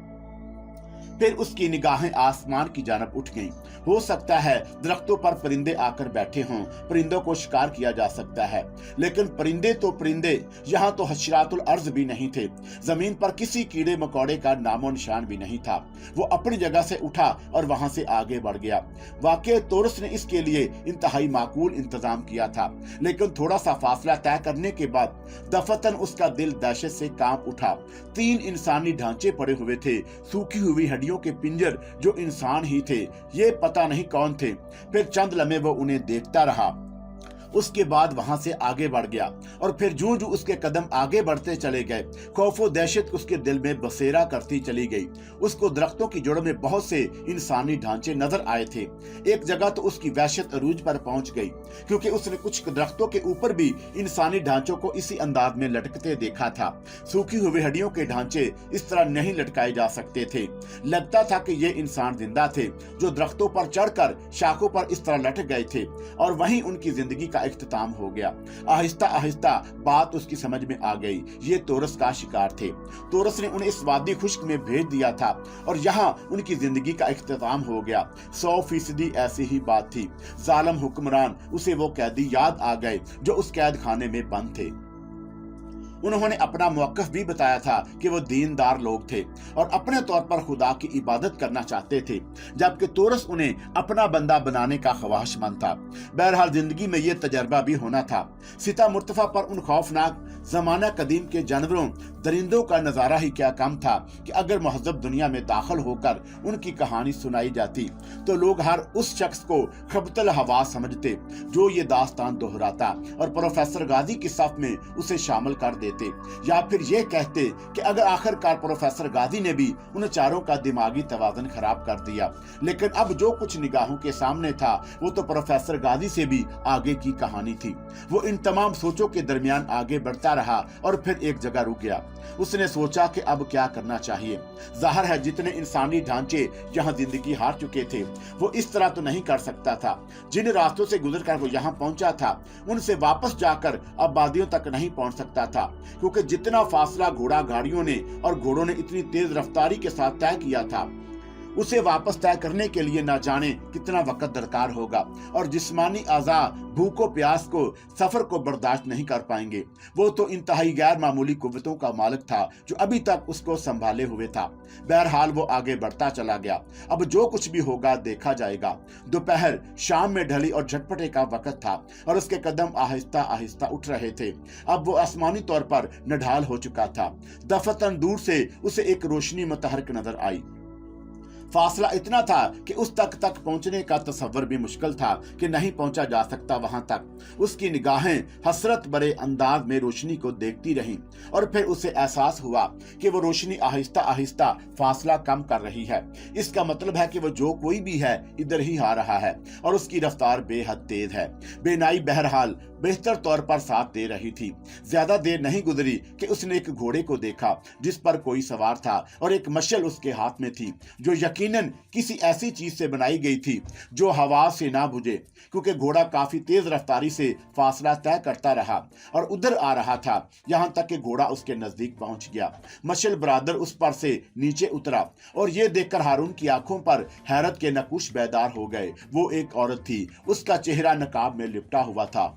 फिर उसकी निगाहें आसमान की जानब उठ गईं। हो सकता है दरख्तों पर परिंदे आकर बैठे हों, परिंदों को शिकार किया जा सकता है। लेकिन परिंदे तो परिंदे, यहाँ तो हशरातुल अर्ज भी नहीं थे। जमीन पर किसी कीड़े मकोड़े का नामो निशान भी नहीं था। वो अपनी जगह से उठा और वहां से आगे बढ़ गया। वाकई तोरस ने इसके लिए इंतहाई माकूल इंतजाम किया था, लेकिन थोड़ा सा फासला तय करने के बाद दफतन उसका दिल दहशत से कांप उठा। 3 इंसानी ढांचे पड़े हुए थे, सूखी हुई हड्डियों के पिंजर जो इंसान ही थे, ये पता नहीं कौन थे। फिर चंद लम्हे वो उन्हें देखता रहा। उसके बाद वहां से आगे बढ़ गया, और फिर जूं जूं उसके कदम आगे बढ़ते चले गए, खौफो दहशत उसके दिल में बसेरा करती चली गई। उसको दरख्तों की जड़ में बहुत से इंसानी ढांचे नजर आए थे। एक जगह तो उसकी वहशत अरूज पर पहुंच गई, क्योंकि उसने कुछ दरख्तों के ऊपर भी इंसानी ढांचों को इसी अंदाज में लटकते देखा था। सूखी हुई हड्डियों के ढांचे इस तरह नहीं लटकाए जा सकते थे। लगता था कि ये इंसान जिंदा थे जो दरख्तों पर चढ़कर शाखों पर इस तरह लटक गए थे, और वहीं उनकी जिंदगी का इख्तिताम हो गया। आहिस्ता आहिस्ता बात उसकी समझ में आ गई। ये तोरस का शिकार थे। तोरस ने उन्हें इस वादी खुश्क में भेज दिया था और यहाँ उनकी जिंदगी का इख्तिताम हो गया। 100% ऐसी ही बात थी। जालिम हुक्मरान, उसे वो कैदी याद आ गए जो उस कैद खाने में बंद थे। उन्होंने अपना मौक़िफ़ भी बताया था कि वो दीनदार लोग थे और अपने तौर पर खुदा की इबादत करना चाहते थे, जबकि तोरस उन्हें अपना बंदा बनाने का ख्वाहिशमंद था। बहरहाल जिंदगी में ये तजर्बा भी होना था। सिता मुर्तफा पर उन खौफनाक जमाना कदीम के जानवरों दरिंदों का नज़ारा ही क्या कम था कि अगर महज़ब दुनिया में दाखिल होकर उनकी कहानी सुनाई जाती तो लोग हर उस शख्स को खबतल हवा समझते जो ये दास्तान दोहराता और प्रोफेसर गाजी की सफ में उसे शामिल कर देते, या फिर ये कहते कि अगर आखिरकार प्रोफेसर गाजी ने भी उन चारों का दिमागी तवाज़ुन खराब कर दिया। लेकिन अब जो कुछ निगाहों के सामने था वो तो प्रोफेसर गाजी से भी आगे की कहानी थी। वो इन तमाम सोचों के दरमियान आगे बढ़ता रहा और फिर एक जगह रुक गया। उसने सोचा कि अब क्या करना चाहिए। जाहिर है जितने इंसानी ढांचे यहाँ जिंदगी हार चुके थे वो इस तरह तो नहीं कर सकता था। जिन रास्तों से गुजरकर वो यहाँ पहुंचा था उनसे वापस जाकर आबादियों तक नहीं पहुंच सकता था, क्योंकि जितना फासला घोड़ा गाड़ियों ने और घोड़ों ने इतनी तेज रफ्तारी के साथ तय किया था उसे वापस तय करने के लिए न जाने कितना वक्त दरकार होगा, और जिस्मानी आज़ा भूखो प्यास को सफर को बर्दाश्त नहीं कर पाएंगे। वो तो इंतहाई गैर मामूली कुव्वतों का मालिक था जो अभी तक उसको संभाले हुए था। बहरहाल वो आगे बढ़ता चला गया। अब जो कुछ भी होगा देखा जाएगा। दोपहर शाम में ढली और झटपटे का वक्त था और उसके कदम आहिस्ता आहिस्ता उठ रहे थे। अब वो आसमानी तौर पर नढाल हो चुका था। दफतन दूर से उसे एक रोशनी मुतहरक नजर आई। फासला इतना था कि उस तक पहुंचने का तसव्वुर भी मुश्किल था कि नहीं पहुंचा जा सकता वहां तक। उसकी निगाहें हसरत भरे अंदाज में रोशनी को देखती रहीं और फिर उसे एहसास हुआ कि वो रोशनी आहिस्ता आहिस्ता फासला कम कर रही है। इसका मतलब है कि वो जो कोई भी है इधर ही आ रहा है और उसकी रफ्तार बेहद तेज है। बेनाई बहरहाल बेहतर तौर पर साथ दे रही थी। ज्यादा देर नहीं गुजरी कि उसने एक घोड़े को देखा जिस पर कोई सवार था और एक मशल उसके हाथ में थी जो यकीनन किसी ऐसी चीज से बनाई गई थी जो हवा से ना बुझे, क्योंकि घोड़ा काफी तेज रफ्तारी से फासला तय करता रहा और उधर आ रहा था यहाँ तक कि घोड़ा उसके नजदीक पहुंच गया। मशल बरादर उस पर से नीचे उतरा और ये देखकर हारून की आंखों पर हैरत के नकुश बेदार हो गए। वो एक औरत थी। उसका चेहरा नकाब में लिपटा हुआ था।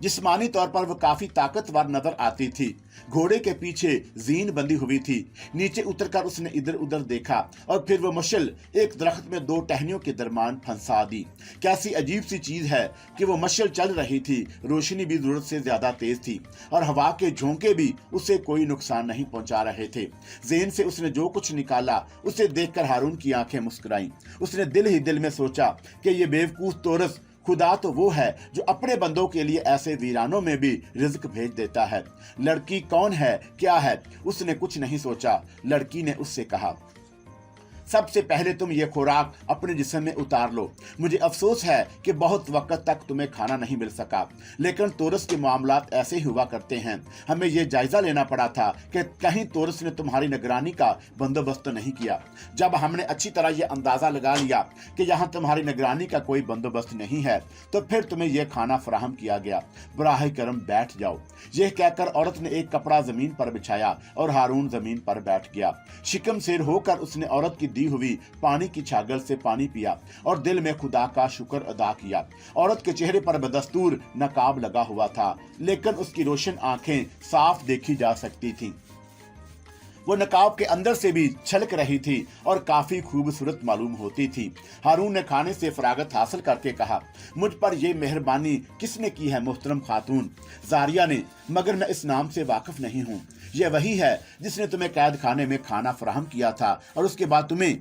जिस्मानी तौर पर वो काफी ताकतवर नजर आती थी। घोड़े के पीछे जीन बंधी हुई थी। नीचे उतरकर उसने इधर उधर देखा और फिर वो मशल एक दरख्त में दो टहनियों के दरमियान फंसा दी। कैसी अजीब सी चीज है कि वो मशल चल रही थी, रोशनी भी जरूरत से ज्यादा तेज थी और हवा के झोंके भी उसे कोई नुकसान नहीं पहुंचा रहे थे। जेन से उसने जो कुछ निकाला उसे देखकर हारून की आंखें मुस्कुराईं। उसने दिल ही दिल में सोचा कि ये बेवकूफ तोरस खुदा तो वो है जो अपने बंदों के लिए ऐसे वीरानों में भी रिज्क भेज देता है। लड़की कौन है, क्या है? उसने कुछ नहीं सोचा। लड़की ने उससे कहा, सबसे पहले तुम ये खुराक अपने जिस्म में उतार लो। मुझे अफसोस है कि बहुत वक्त तक तुम्हें खाना नहीं मिल सका, लेकिन तोरस के मामलात ऐसे ही हुआ करते हैं। हमें ये जायजा लेना पड़ा था कि कहीं तोरस ने तुम्हारी निगरानी का बंदोबस्त तो नहीं किया। जब हमने अच्छी तरह ये अंदाजा लगा लिया कि यहाँ तुम्हारी निगरानी का कोई बंदोबस्त नहीं है तो फिर तुम्हें यह खाना फराहम किया गया। बराह करम बैठ जाओ। यह कहकर औरत ने एक कपड़ा जमीन पर बिछाया और हारून जमीन पर बैठ गया। शिकम शेर होकर उसने औरत की दी हुई पानी की छागल से पानी पिया और दिल में खुदा का शुक्र अदा किया। औरत के चेहरे पर बदस्तूर नकाब लगा हुआ था, लेकिन उसकी रोशन आंखें साफ देखी जा सकती थीं। वो नकाब के अंदर से भी छलक रही थी और काफी खूबसूरत मालूम होती थी। हारून ने खाने से फरागत हासिल करके कहा, मुझ पर यह मेहरबानी किसने की है मुहतरम खातून? जारिया ने। मगर मैं इस नाम से वाकिफ नहीं हूँ। यह वही है जिसने तुम्हें कैद खाने में खाना फराहम किया था और उसके बाद तुम्हें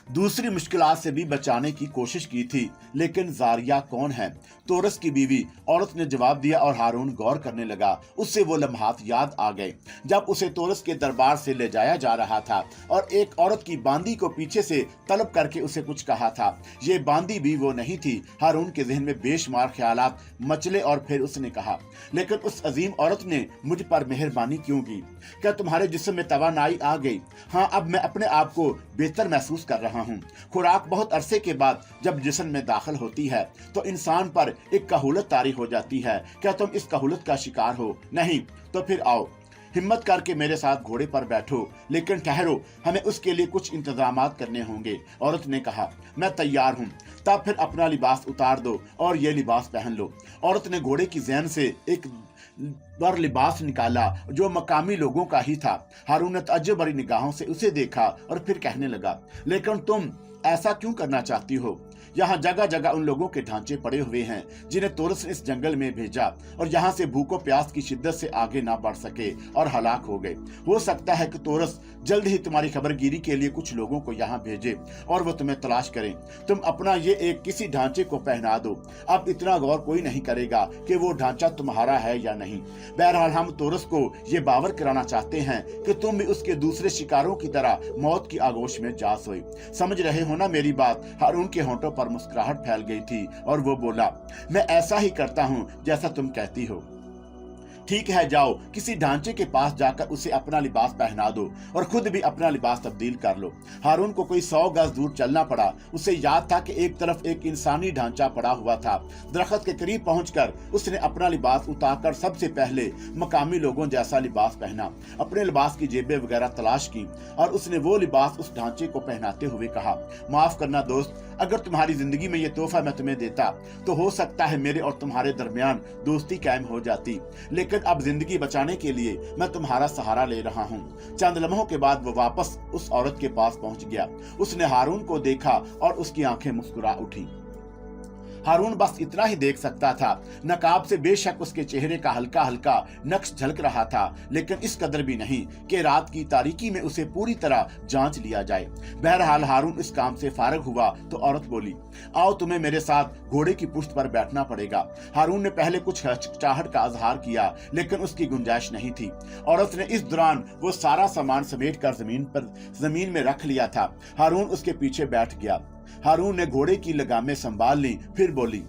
दूसरी मुश्किलात से भी बचाने की कोशिश की थी। लेकिन जारिया कौन है? तोरस की बीवी, औरत ने जवाब दिया और हारून गौर करने लगा। उससे वो लम्हात याद आ गए जब उसे तोरस के दरबार से ले जाया जा रहा था और एक औरत की बांदी को पीछे से तलब करके उसे कुछ कहा था। ये बांदी भी वो नहीं थी। हारून के जहन में बेशुमार ख्यालात मचले और फिर उसने कहा, लेकिन उस अजीम औरत ने मुझ पर मेहरबानी क्यों की? क्या तुम्हारे जिस्म में तवानाई आ गई? हाँ, अब मैं अपने आप को बेहतर महसूस कर रहा हूँ। खुराक बहुत अरसे के बाद जब जिस्म में दाखिल होती है तो इंसान पर एक कहूलत तारी हो जाती है। क्या तुम इस कहूलत का शिकार हो? नहीं तो फिर आओ, हिम्मत करके मेरे साथ घोड़े पर बैठो, लेकिन ठहरो, हमें उसके लिए कुछ इंतजामात करने होंगे। औरत ने कहा, मैं तैयार हूँ। तब फिर अपना लिबास उतार दो और ये लिबास पहन लो। औरत ने घोड़े की जैन से एक पर लिबास निकाला जो मकामी लोगों का ही था। हारून ने तअज्जुब भरी निगाहों से उसे देखा और फिर कहने लगा, लेकिन तुम ऐसा क्यों करना चाहती हो? यहाँ जगह जगह उन लोगों के ढांचे पड़े हुए हैं जिन्हें तोरस ने इस जंगल में भेजा और यहाँ से भूखों प्यास की शिद्दत से आगे ना बढ़ सके और हलाक हो गए। हो सकता है कि तोरस जल्द ही तुम्हारी खबरगिरी के लिए कुछ लोगों को यहाँ भेजे और वो तुम्हें तलाश करें। तुम अपना ये एक किसी ढांचे को पहना दो। अब इतना गौर कोई नहीं करेगा कि वो ढांचा तुम्हारा है या नहीं। बहरहाल हम तोरस को ये बावर कराना चाहते हैं कि तुम भी उसके दूसरे शिकारों की तरह मौत की आगोश में जा सोए। समझ रहे हो ना मेरी बात? हारून के होंठों पर मुस्कुराहट फैल गई थी और वो बोला, मैं ऐसा ही करता हूं जैसा तुम कहती हो। ठीक है, जाओ किसी ढांचे के पास जाकर उसे अपना लिबास पहना दो और खुद भी अपना लिबास तब्दील कर लो। हारून को कोई 100 गज दूर चलना पड़ा। उसे याद था कि एक तरफ एक इंसानी ढांचा पड़ा हुआ था। दरख्त के करीब पहुंचकर उसने अपना लिबास उतारकर सबसे पहले मकामी लोगों जैसा लिबास पहना। अपने लिबास की जेबें वगैरह तलाश की और उसने वो लिबास उस ढांचे को पहनाते हुए कहा, माफ करना दोस्त, अगर तुम्हारी जिंदगी में ये तोहफा मैं तुम्हें देता तो हो सकता है मेरे और तुम्हारे दरमियान दोस्ती कायम हो जाती, लेकिन अब जिंदगी बचाने के लिए मैं तुम्हारा सहारा ले रहा हूँ। चंद लम्हों के बाद वो वापस उस औरत के पास पहुंच गया। उसने हारून को देखा और उसकी आंखें मुस्कुरा उठी। हारून बस इतना ही देख सकता था। नकाब से बेशक उसके चेहरे का हल्का हल्का नक्श झलक रहा था, लेकिन इस कदर भी नहीं कि रात की तारीकी में उसे पूरी तरह जांच लिया जाए। बहरहाल हारून इस काम से फारग हुआ तो औरत बोली, आओ तुम्हें मेरे साथ घोड़े की पुश्त पर बैठना पड़ेगा। हारून ने पहले कुछ हिचकिचाहट का इजहार किया, लेकिन उसकी गुंजाइश नहीं थी। औरत ने इस दौरान वो सारा सामान समेट कर जमीन में रख लिया था। हारून उसके पीछे बैठ गया। हारून ने घोड़े की लगामें संभाल ली, फिर बोली,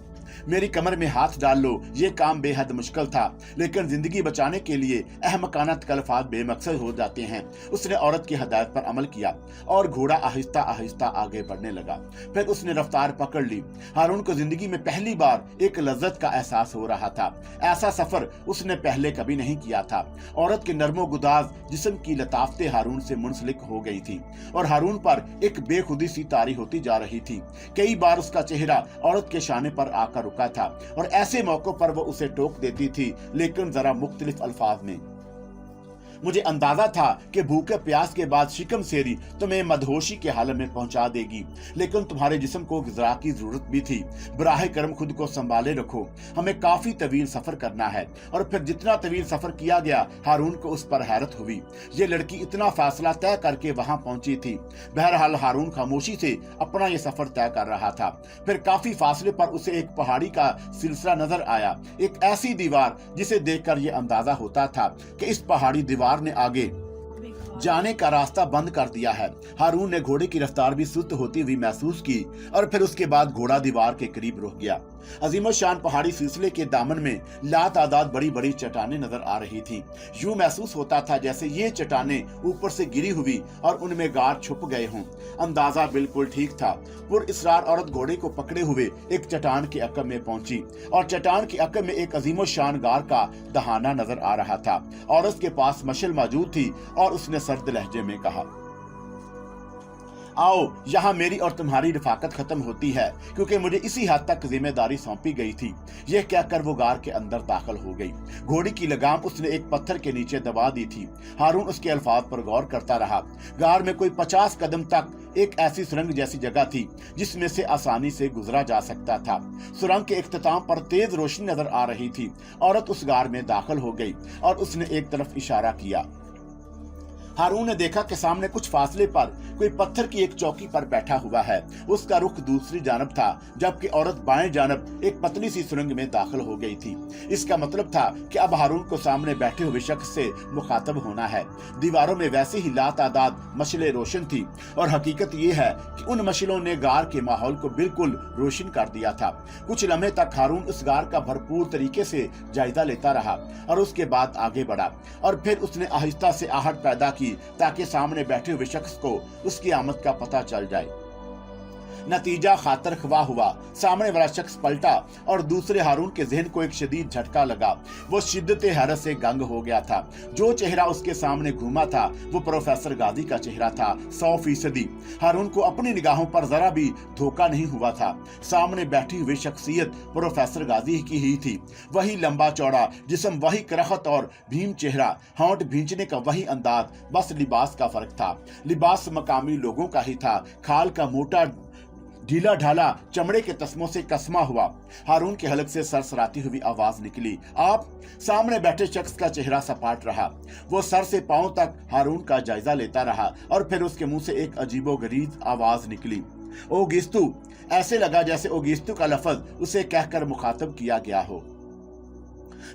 मेरी कमर में हाथ डाल लो। ये काम बेहद मुश्किल था, लेकिन जिंदगी बचाने के लिए अहमकाना तकल्लुफ़ात बेमकसद हो जाते हैं। उसने औरत की हदायत पर अमल किया और घोड़ा आहिस्ता आहिस्ता आगे बढ़ने लगा। फिर उसने रफ्तार पकड़ ली। हारून को जिंदगी में पहली बार एक लज्जत का एहसास हो रहा था। ऐसा सफर उसने पहले कभी नहीं किया था। औरत के नर्मो गुदाज जिस्म की लताफतें हारून से मुंसलिक हो गई थी और हारून पर एक बेखुदी सी तारी होती जा रही थी। कई बार उसका चेहरा औरत के शाने पर आकर रुका था और ऐसे मौकों पर वो उसे टोक देती थी, लेकिन जरा मुख्तलिफ अल्फाज में। मुझे अंदाजा था कि भूखे प्यास के बाद शिकम सेरी तुम्हें मदहोशी के हालत में पहुंचा देगी, लेकिन तुम्हारे जिस्म को ग़िज़ा की जरूरत भी थी। बराहे करम खुद को संभाले रखो, हमें काफी तवील सफर करना है। और फिर जितना तवील सफर किया गया, हारून को उस पर हैरत हुई। ये लड़की इतना फासला तय करके वहां पहुंची थी। बहरहाल हारून खामोशी से अपना ये सफर तय कर रहा था। फिर काफी फासले पर उसे एक पहाड़ी का सिलसिला नजर आया, एक ऐसी दीवार जिसे देखकर ये अंदाजा होता था कि इस पहाड़ी दीवार ने आगे जाने का रास्ता बंद कर दिया है। हारून ने घोड़े की रफ्तार भी सुस्त होती हुई महसूस की और फिर उसके बाद घोड़ा दीवार के करीब रुक गया। अजीमशान पहाड़ी सिलसिले के दामन में लातादाद बड़ी बड़ी चट्टानें नजर आ रही थी। यूं महसूस होता था जैसे ये चट्टानें ऊपर से गिरी हुई और उनमें गार छुप गए हों। अंदाजा बिल्कुल ठीक था। पुरइसरार औरत घोड़े को पकड़े हुए एक चट्टान के अकब में पहुंची और चट्टान के अकब में एक अजीमशान गार का दहाना नजर आ रहा था। औरत के पास मशल मौजूद थी और उसने सर्द लहजे में कहा, आओ, यहाँ मेरी और तुम्हारी रफाकत खत्म होती है, क्योंकि मुझे इसी हद तक जिम्मेदारी सौंपी गई थी। यह कहकर वो गार के अंदर दाखिल हो गई। घोड़ी की लगाम उसने एक पत्थर के नीचे दबा दी थी। हारून उसके अल्फाज पर गौर करता रहा। गार में कोई 50 कदम तक एक ऐसी सुरंग जैसी जगह थी जिसमें से आसानी से गुजरा जा सकता था। सुरंग के इख्तिताम पर तेज रोशनी नजर आ रही थी। औरत उस गार में दाखिल हो गई और उसने एक तरफ इशारा किया। हारून ने देखा कि सामने कुछ फासले पर कोई पत्थर की एक चौकी पर बैठा हुआ है। उसका रुख दूसरी जानब था, जबकि औरत बाएं जानब एक पतली सी सुरंग में दाखिल हो गई थी। इसका मतलब था कि अब हारून को सामने बैठे हुए शख्स से मुखातब होना है। दीवारों में वैसे ही लातादाद मशलें रोशन थी और हकीकत ये है कि उन मशलों ने गार के माहौल को बिल्कुल रोशन कर दिया था। कुछ लम्हे तक हारून उस गार का भरपूर तरीके से जायजा लेता रहा और उसके बाद आगे बढ़ा और फिर उसने आहिस्ता से आहट पैदा की ताकि सामने बैठे हुए शख्स को उसकी आमद का पता चल जाए। नतीजा खातर खवा हुआ। सामने वाला शख्स पलटा और दूसरे हारून के जहन को एक शदीद झटका लगा। वो शिद्दत हैरत से गंग हो गया था। जो चेहरा उसके सामने घूमा था वो प्रोफेसर गाजी का चेहरा था, 100%। हारून को अपनी निगाहों पर जरा भी धोखा नहीं हुआ था। सामने बैठी हुई शख्सियत प्रोफेसर गाजी की ही थी। वही लंबा चौड़ा जिस्म, वही करखत और भीम चेहरा, होंठ भींचने का वही अंदाज, बस लिबास का फर्क था। लिबास मकामी लोगों का ही था। खाल का मोटा ढीला ढाला चमड़े के तस्मों से कसमा हुआ। हारून के हलक से सरसराती हुई आवाज निकली, आप? सामने बैठे शख्स का चेहरा सपाट रहा। वो सर से पांव तक हारून का जायजा लेता रहा और फिर उसके मुंह से एक अजीबोगरीब आवाज निकली, ओगिस्तु। ऐसे लगा जैसे ओगिस्तु का लफ्ज उसे कहकर मुखातब किया गया हो।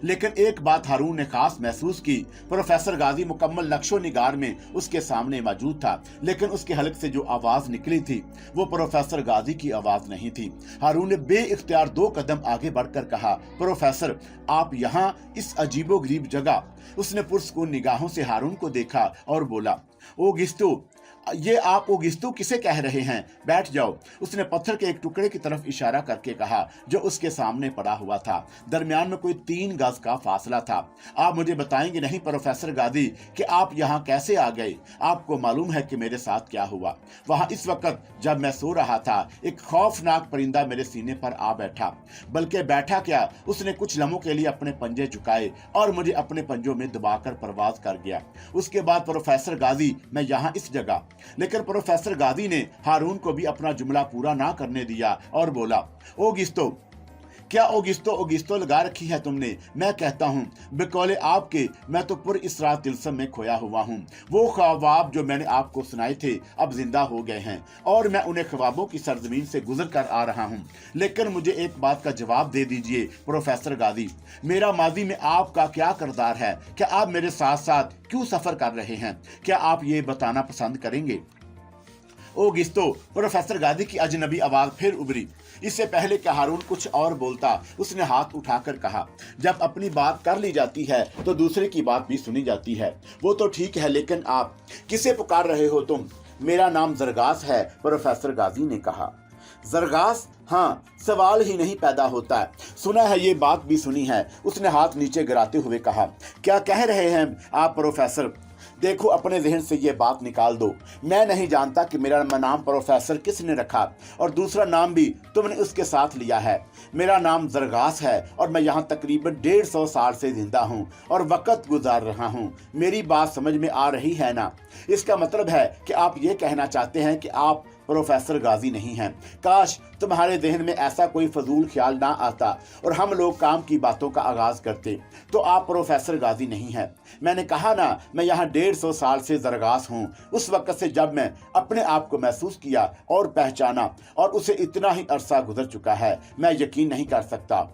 लेकिन एक बात हारून ने खास महसूस की, प्रोफेसर गाजी मुकम्मल नक्शो निगार में उसके सामने मौजूद था, लेकिन उसके हलक से जो आवाज निकली थी वो प्रोफेसर गाजी की आवाज नहीं थी। हारून ने बेइख्तियार 2 कदम आगे बढ़कर कहा, प्रोफेसर आप यहाँ इस अजीबोगरीब जगह? उसने पुरस्कून निगाहों से हारून को देखा और बोला, ओगिस्तु, ये आप ओगिस्तु किसे कह रहे हैं? बैठ जाओ। उसने पत्थर के एक टुकड़े की तरफ इशारा करके कहा जो उसके सामने पड़ा हुआ था। दरमियान में कोई 3 गज का फासला था। आप मुझे बताएंगे नहीं प्रोफेसर गाजी कि आप यहाँ कैसे आ गए? आपको मालूम है कि मेरे साथ क्या हुआ? वहां इस वक्त जब मैं सो रहा था एक खौफनाक परिंदा मेरे सीने पर आ बैठा। बल्कि बैठा क्या, उसने कुछ लम्हों के लिए अपने पंजे झुकाए और मुझे अपने पंजों में दबाकर परवाज कर गया। उसके बाद प्रोफेसर गाजी मैं यहाँ इस जगह। लेकिन प्रोफेसर गाजी ने हारून को भी अपना जुमला पूरा ना करने दिया और बोला, ओगिस्तो, क्या ओगिस्तो ओगिस्तो लगा रखी है तुमने? मैं कहता हूँ बेकौले आपके मैं तो पुर इसरार तिलस्म में खोया हुआ हूँ। वो ख्वाब जो मैंने आपको सुनाए थे अब जिंदा हो गए हैं और मैं उन्हें ख्वाबों की सरजमीन से गुजर कर आ रहा हूँ। लेकिन मुझे एक बात का जवाब दे दीजिए प्रोफेसर गाजी, मेरा माजी में आपका क्या किरदार है? क्या आप मेरे साथ साथ क्यों सफर कर रहे हैं? क्या आप ये बताना पसंद करेंगे? ओगिस्तो, प्रोफेसर गाजी की अजनबी आवाज फिर उभरी। इससे पहले कि हारून कुछ और बोलता उसने हाथ उठाकर कहा, जब अपनी बात कर ली जाती है तो दूसरे की बात भी सुनी जाती है। वो तो ठीक है, लेकिन आप किसे पुकार रहे हो तुम? मेरा नाम जरगास है, प्रोफेसर गाजी ने कहा। जरगास? हाँ, सवाल ही नहीं पैदा होता है। सुना है, ये बात भी सुनी है। उसने हाथ नीचे गिराते हुए कहा, क्या कह रहे हैं आप प्रोफेसर? देखो अपने जहन से ये बात निकाल दो। मैं नहीं जानता कि मेरा नाम प्रोफेसर किसने रखा और दूसरा नाम भी तुमने उसके साथ लिया है। मेरा नाम जरगास है और मैं यहाँ तकरीबन 150 साल से जिंदा हूँ और वक्त गुजार रहा हूँ। मेरी बात समझ में आ रही है ना? इसका मतलब है कि आप ये कहना चाहते हैं कि आप प्रोफेसर गाजी नहीं हैं। काश तुम्हारे जहन में ऐसा कोई फजूल ख्याल ना आता और हम लोग काम की बातों का आगाज करते तो आप प्रोफेसर गाजी नहीं हैं। मैंने कहा ना, मैं यहाँ 150 साल से जरगास हूँ। उस वक्त से जब मैं अपने आप को महसूस किया और पहचाना और उसे इतना ही अरसा गुजर चुका है, मैं यकीन नहीं कर सकता।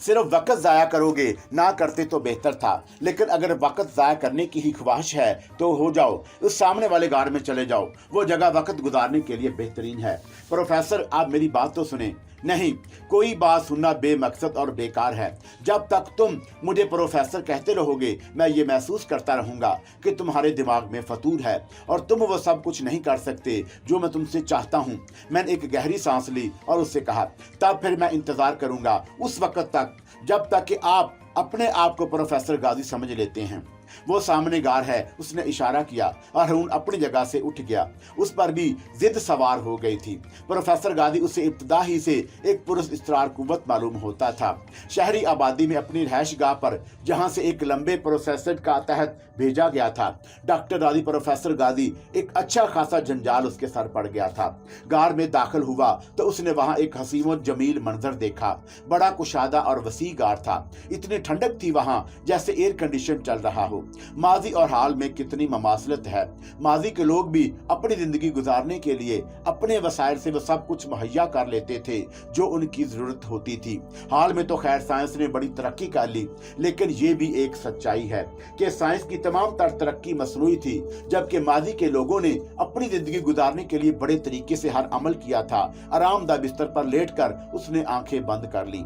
सिर्फ वक्त ज़ाया करोगे, ना करते तो बेहतर था। लेकिन अगर वक्त ज़ाया करने की ही ख्वाहिश है तो हो जाओ, उस सामने वाले गार में चले जाओ। वो जगह वक्त गुजारने के लिए बेहतरीन है। प्रोफेसर आप मेरी बात तो सुने। नहीं, कोई बात सुनना बेमकसद और बेकार है। जब तक तुम मुझे प्रोफेसर कहते रहोगे मैं ये महसूस करता रहूंगा कि तुम्हारे दिमाग में फतूर है और तुम वो सब कुछ नहीं कर सकते जो मैं तुमसे चाहता हूँ। मैंने एक गहरी सांस ली और उससे कहा, तब फिर मैं इंतजार करूंगा उस वक्त तक जब तक कि आप अपने आप को प्रोफेसर गाजी समझ लेते हैं। वो सामने गार है, उसने इशारा किया और हारून अपनी जगह से उठ गया। उस पर भी जिद सवार हो गई थी। प्रोफेसर गाजी उसे इब्तदा ही से एक पुरस्कार कुव्वत मालूम होता था। शहरी आबादी में अपनी रहायशगाह पर जहां से एक लंबे प्रोसेसर का तहत भेजा गया था, डॉक्टर गाजी प्रोफेसर गाजी एक अच्छा खासा जंजाल उसके सर पड़ गया था। गार में दाखिल हुआ तो उसने वहां एक हसीन और जमील मंजर देखा। बड़ा कुशादा और वसी गार था। इतनी ठंडक थी वहां जैसे एयर कंडीशन चल रहा हो। माजी और हाल में कितनी ममासलत है। माजी के लोग भी अपनी जिंदगी गुजारने के लिए अपने वसाइल से वो सब कुछ मुहैया कर लेते थे जो उनकी जरूरत होती थी। हाल में तो खैर साइंस ने बड़ी तरक्की कर ली, लेकिन ये भी एक सच्चाई है कि साइंस की तमाम तर तरक्की मसनूई थी, जबकि माजी के लोगों ने अपनी जिंदगी गुजारने के लिए बड़े तरीके से हर अमल किया था। आरामदा बिस्तर पर लेटकर उसने आंखें बंद कर ली।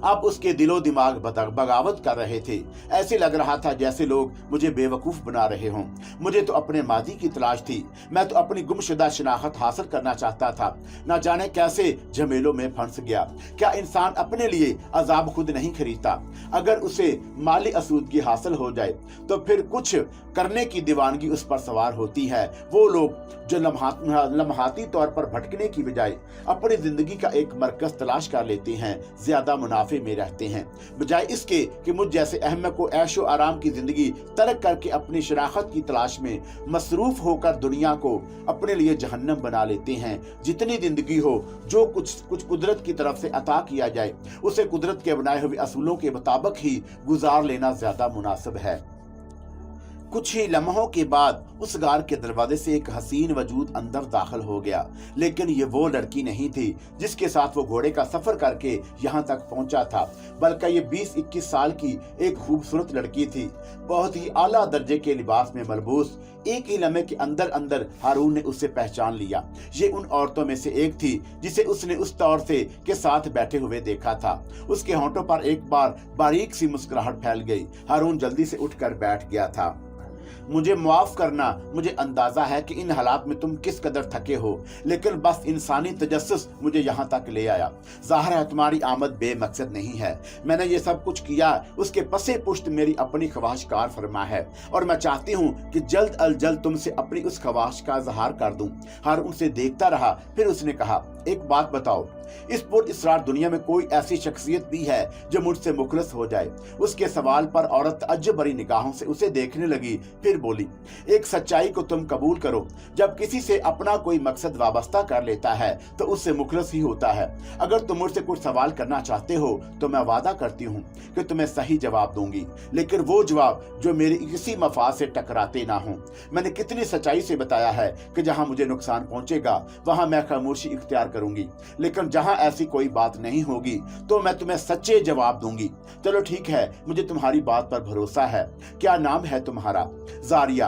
अब उसके दिलो दिमाग बगावत कर रहे थे। ऐसे लग रहा था जैसे लोग मुझे बेवकूफ बना रहे हों। मुझे तो अपने मादी की तलाश थी। मैं तो अपनी गुमशुदा शनाख्त हासिल करना चाहता था। न जाने कैसे झमेलों में फंस गया। क्या इंसान अपने लिए अजाब खुद नहीं खरीदता? अगर उसे माली आसूदगी हासिल हो जाए तो फिर कुछ करने की दीवानगी उस पर सवार होती है। वो लोग जो लम्हाती तौर पर भटकने की बजाय अपनी जिंदगी का एक मरकज तलाश कर लेते हैं, ज्यादा मुनाफे में रहते हैं, बजाय इसके कि मुझ जैसे अहमक को ऐशो आराम की जिंदगी तर्क करके अपनी शनाख्त की तलाश में मसरूफ होकर दुनिया को अपने लिए जहन्नम बना लेते हैं। जितनी जिंदगी हो, जो कुछ कुदरत की तरफ से अता किया जाए, उसे कुदरत के बनाए हुए असूलों के मुताबिक ही गुजार लेना ज्यादा मुनासिब है। कुछ ही लम्हों के बाद उस गार के दरवाजे से एक हसीन वजूद अंदर दाखिल हो गया, लेकिन ये वो लड़की नहीं थी जिसके साथ वो घोड़े का सफर करके यहाँ तक पहुंचा था, बल्कि ये 20-21 साल की एक खूबसूरत लड़की थी, बहुत ही आला दर्जे के लिबास में मलबूस। एक ही लम्हे के अंदर अंदर हारून ने उसे पहचान लिया। ये उन औरतों में से एक थी जिसे उसने उस तौर से के साथ बैठे हुए देखा था। उसके होंठों पर एक बार बारीक सी मुस्कुराहट फैल गई। हारून जल्दी से उठकर बैठ गया था। मुझे माफ करना, मुझे अंदाजा है कि इन हालात में तुम किस कदर थके हो, लेकिन बस इंसानी तजस्सुस मुझे यहाँ तक ले आया। ज़ाहिर है तुम्हारी आमद बेमकसद नहीं है। मैंने ये सब कुछ किया उसके पसे पुश्त मेरी अपनी ख्वाहिश कार फरमा है, और मैं चाहती हूँ कि जल्द अज जल्द तुमसे अपनी उस ख्वाहिश का इजहार कर दूं। हारून उसे देखता रहा, फिर उसने कहा, एक बात बताओ, इस पुरअसरार दुनिया में कोई ऐसी शख्सियत भी है जो मुझसे मुखलस हो जाए? उसके सवाल पर औरत तअज्जुब भरी निगाहों से उसे देखने लगी, फिर बोली, एक सच्चाई को तुम कबूल करो, जब किसी से अपना कोई मकसद वाबस्ता कर लेता है तो उससे मुखलस ही होता है। अगर तुम मुझसे कुछ सवाल करना चाहते हो तो मैं वादा करती हूँ कि तुम्हें सही जवाब दूंगी, लेकिन वो जवाब जो मेरी किसी मफाद से टकराते ना हो। मैंने कितनी सच्चाई से बताया है कि जहाँ मुझे नुकसान पहुंचेगा वहां मैं खामोशी इख्तियार करूंगी, लेकिन जहां ऐसी कोई बात नहीं होगी तो मैं तुम्हें सच्चे जवाब दूंगी। चलो ठीक है, मुझे तुम्हारी बात पर भरोसा है। क्या नाम है तुम्हारा? ज़ारिया।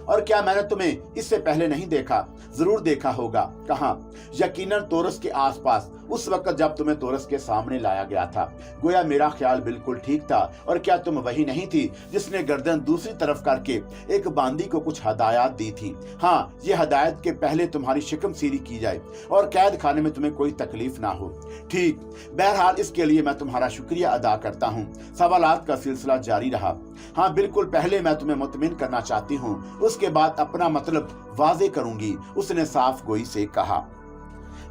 और क्या मैंने तुम्हें इससे पहले नहीं देखा? जरूर देखा होगा। कहाँ? यकीनन तोरस के आसपास, उस वक्त जब तुम्हें तोरस के सामने लाया गया था। गोया मेरा ख्याल बिल्कुल ठीक था। और क्या तुम वही नहीं थी जिसने गर्दन दूसरी तरफ करके एक बांदी को कुछ हदायत दी थी? हाँ, ये हदायत के पहले तुम्हारी शिकम सीरी की जाए और कैद खाने में तुम्हें कोई तकलीफ ना हो। ठीक, बहरहाल इसके लिए मैं तुम्हारा शुक्रिया अदा करता हूँ। सवालात का सिलसिला जारी रहा। हाँ बिल्कुल, पहले मैं तुम्हें मुतमिन करना चाहती हूँ, उसके बाद अपना मतलब वाजे करूंगी, उसने साफ गोई से कहा।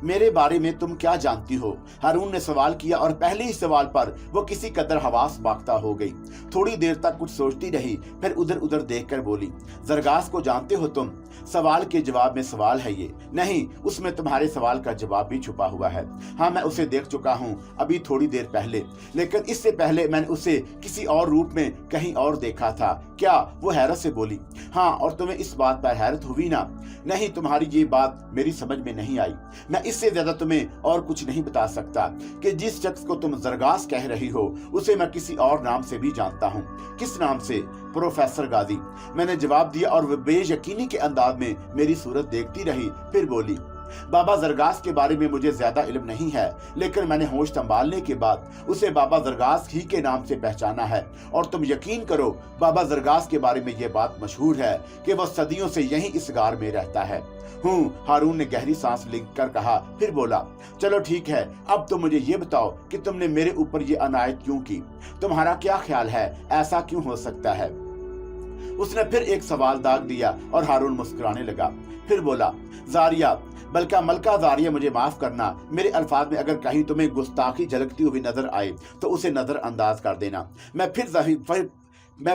मेरे बारे में तुम क्या जानती हो? हारून ने सवाल किया और पहले ही सवाल पर वो किसी कदर हवास बाख्ता हो गई। थोड़ी देर तक कुछ सोचती रही, फिर उधर उधर देखकर बोली, जरगास को जानते हो तुम? सवाल के जवाब में सवाल है ये। नहीं, उसमें तुम्हारे सवाल का जवाब भी छुपा हुआ है। हाँ, मैं उसे देख चुका हूँ अभी थोड़ी देर पहले, लेकिन इससे पहले मैंने उसे किसी और रूप में कहीं और देखा था। क्या? वो हैरत से बोली। हाँ, और तुम्हें इस बात पर हैरत हुई ना? नहीं, तुम्हारी ये बात मेरी समझ में नहीं आई। मैं इससे ज्यादा तुम्हें और कुछ नहीं बता सकता कि जिस शख्स को तुम जरगास कह रही हो उसे मैं किसी और नाम से भी जानता हूँ। किस नाम से? प्रोफेसर गाजी। मैंने जवाब दिया और वह बेयकीनी के अंदाज में मेरी सूरत देखती रही, फिर बोली, बाबा जरगास के बारे में मुझे ज्यादा इल्म नहीं है, लेकिन मैंने होश संभालने के बाद उसे बाबा जरगास ही के नाम से पहचाना है। और तुम यकीन करो, बाबा जरगास के बारे में यह बात मशहूर है कि वह सदियों से यहीं इस गार में रहता है। हारून ने गहरी सांस लेकर कहा, फिर बोला, चलो ठीक है, अब तो मुझे ये बताओ कि तुमने मेरे ऊपर ये अनायत क्यों की? तुम्हारा क्या ख्याल है, ऐसा क्यों हो सकता है? उसने फिर एक सवाल दाग दिया और हारून मुस्कुराने लगा, फिर बोला, ज़ारिया, बल्कि मलका ज़ारिया, मुझे माफ करना, मेरे अल्फाज में अगर कहीं तुम्हें गुस्ताखी झलकती हुई नजर आए तो उसे नजरअंदाज कर देना। मैं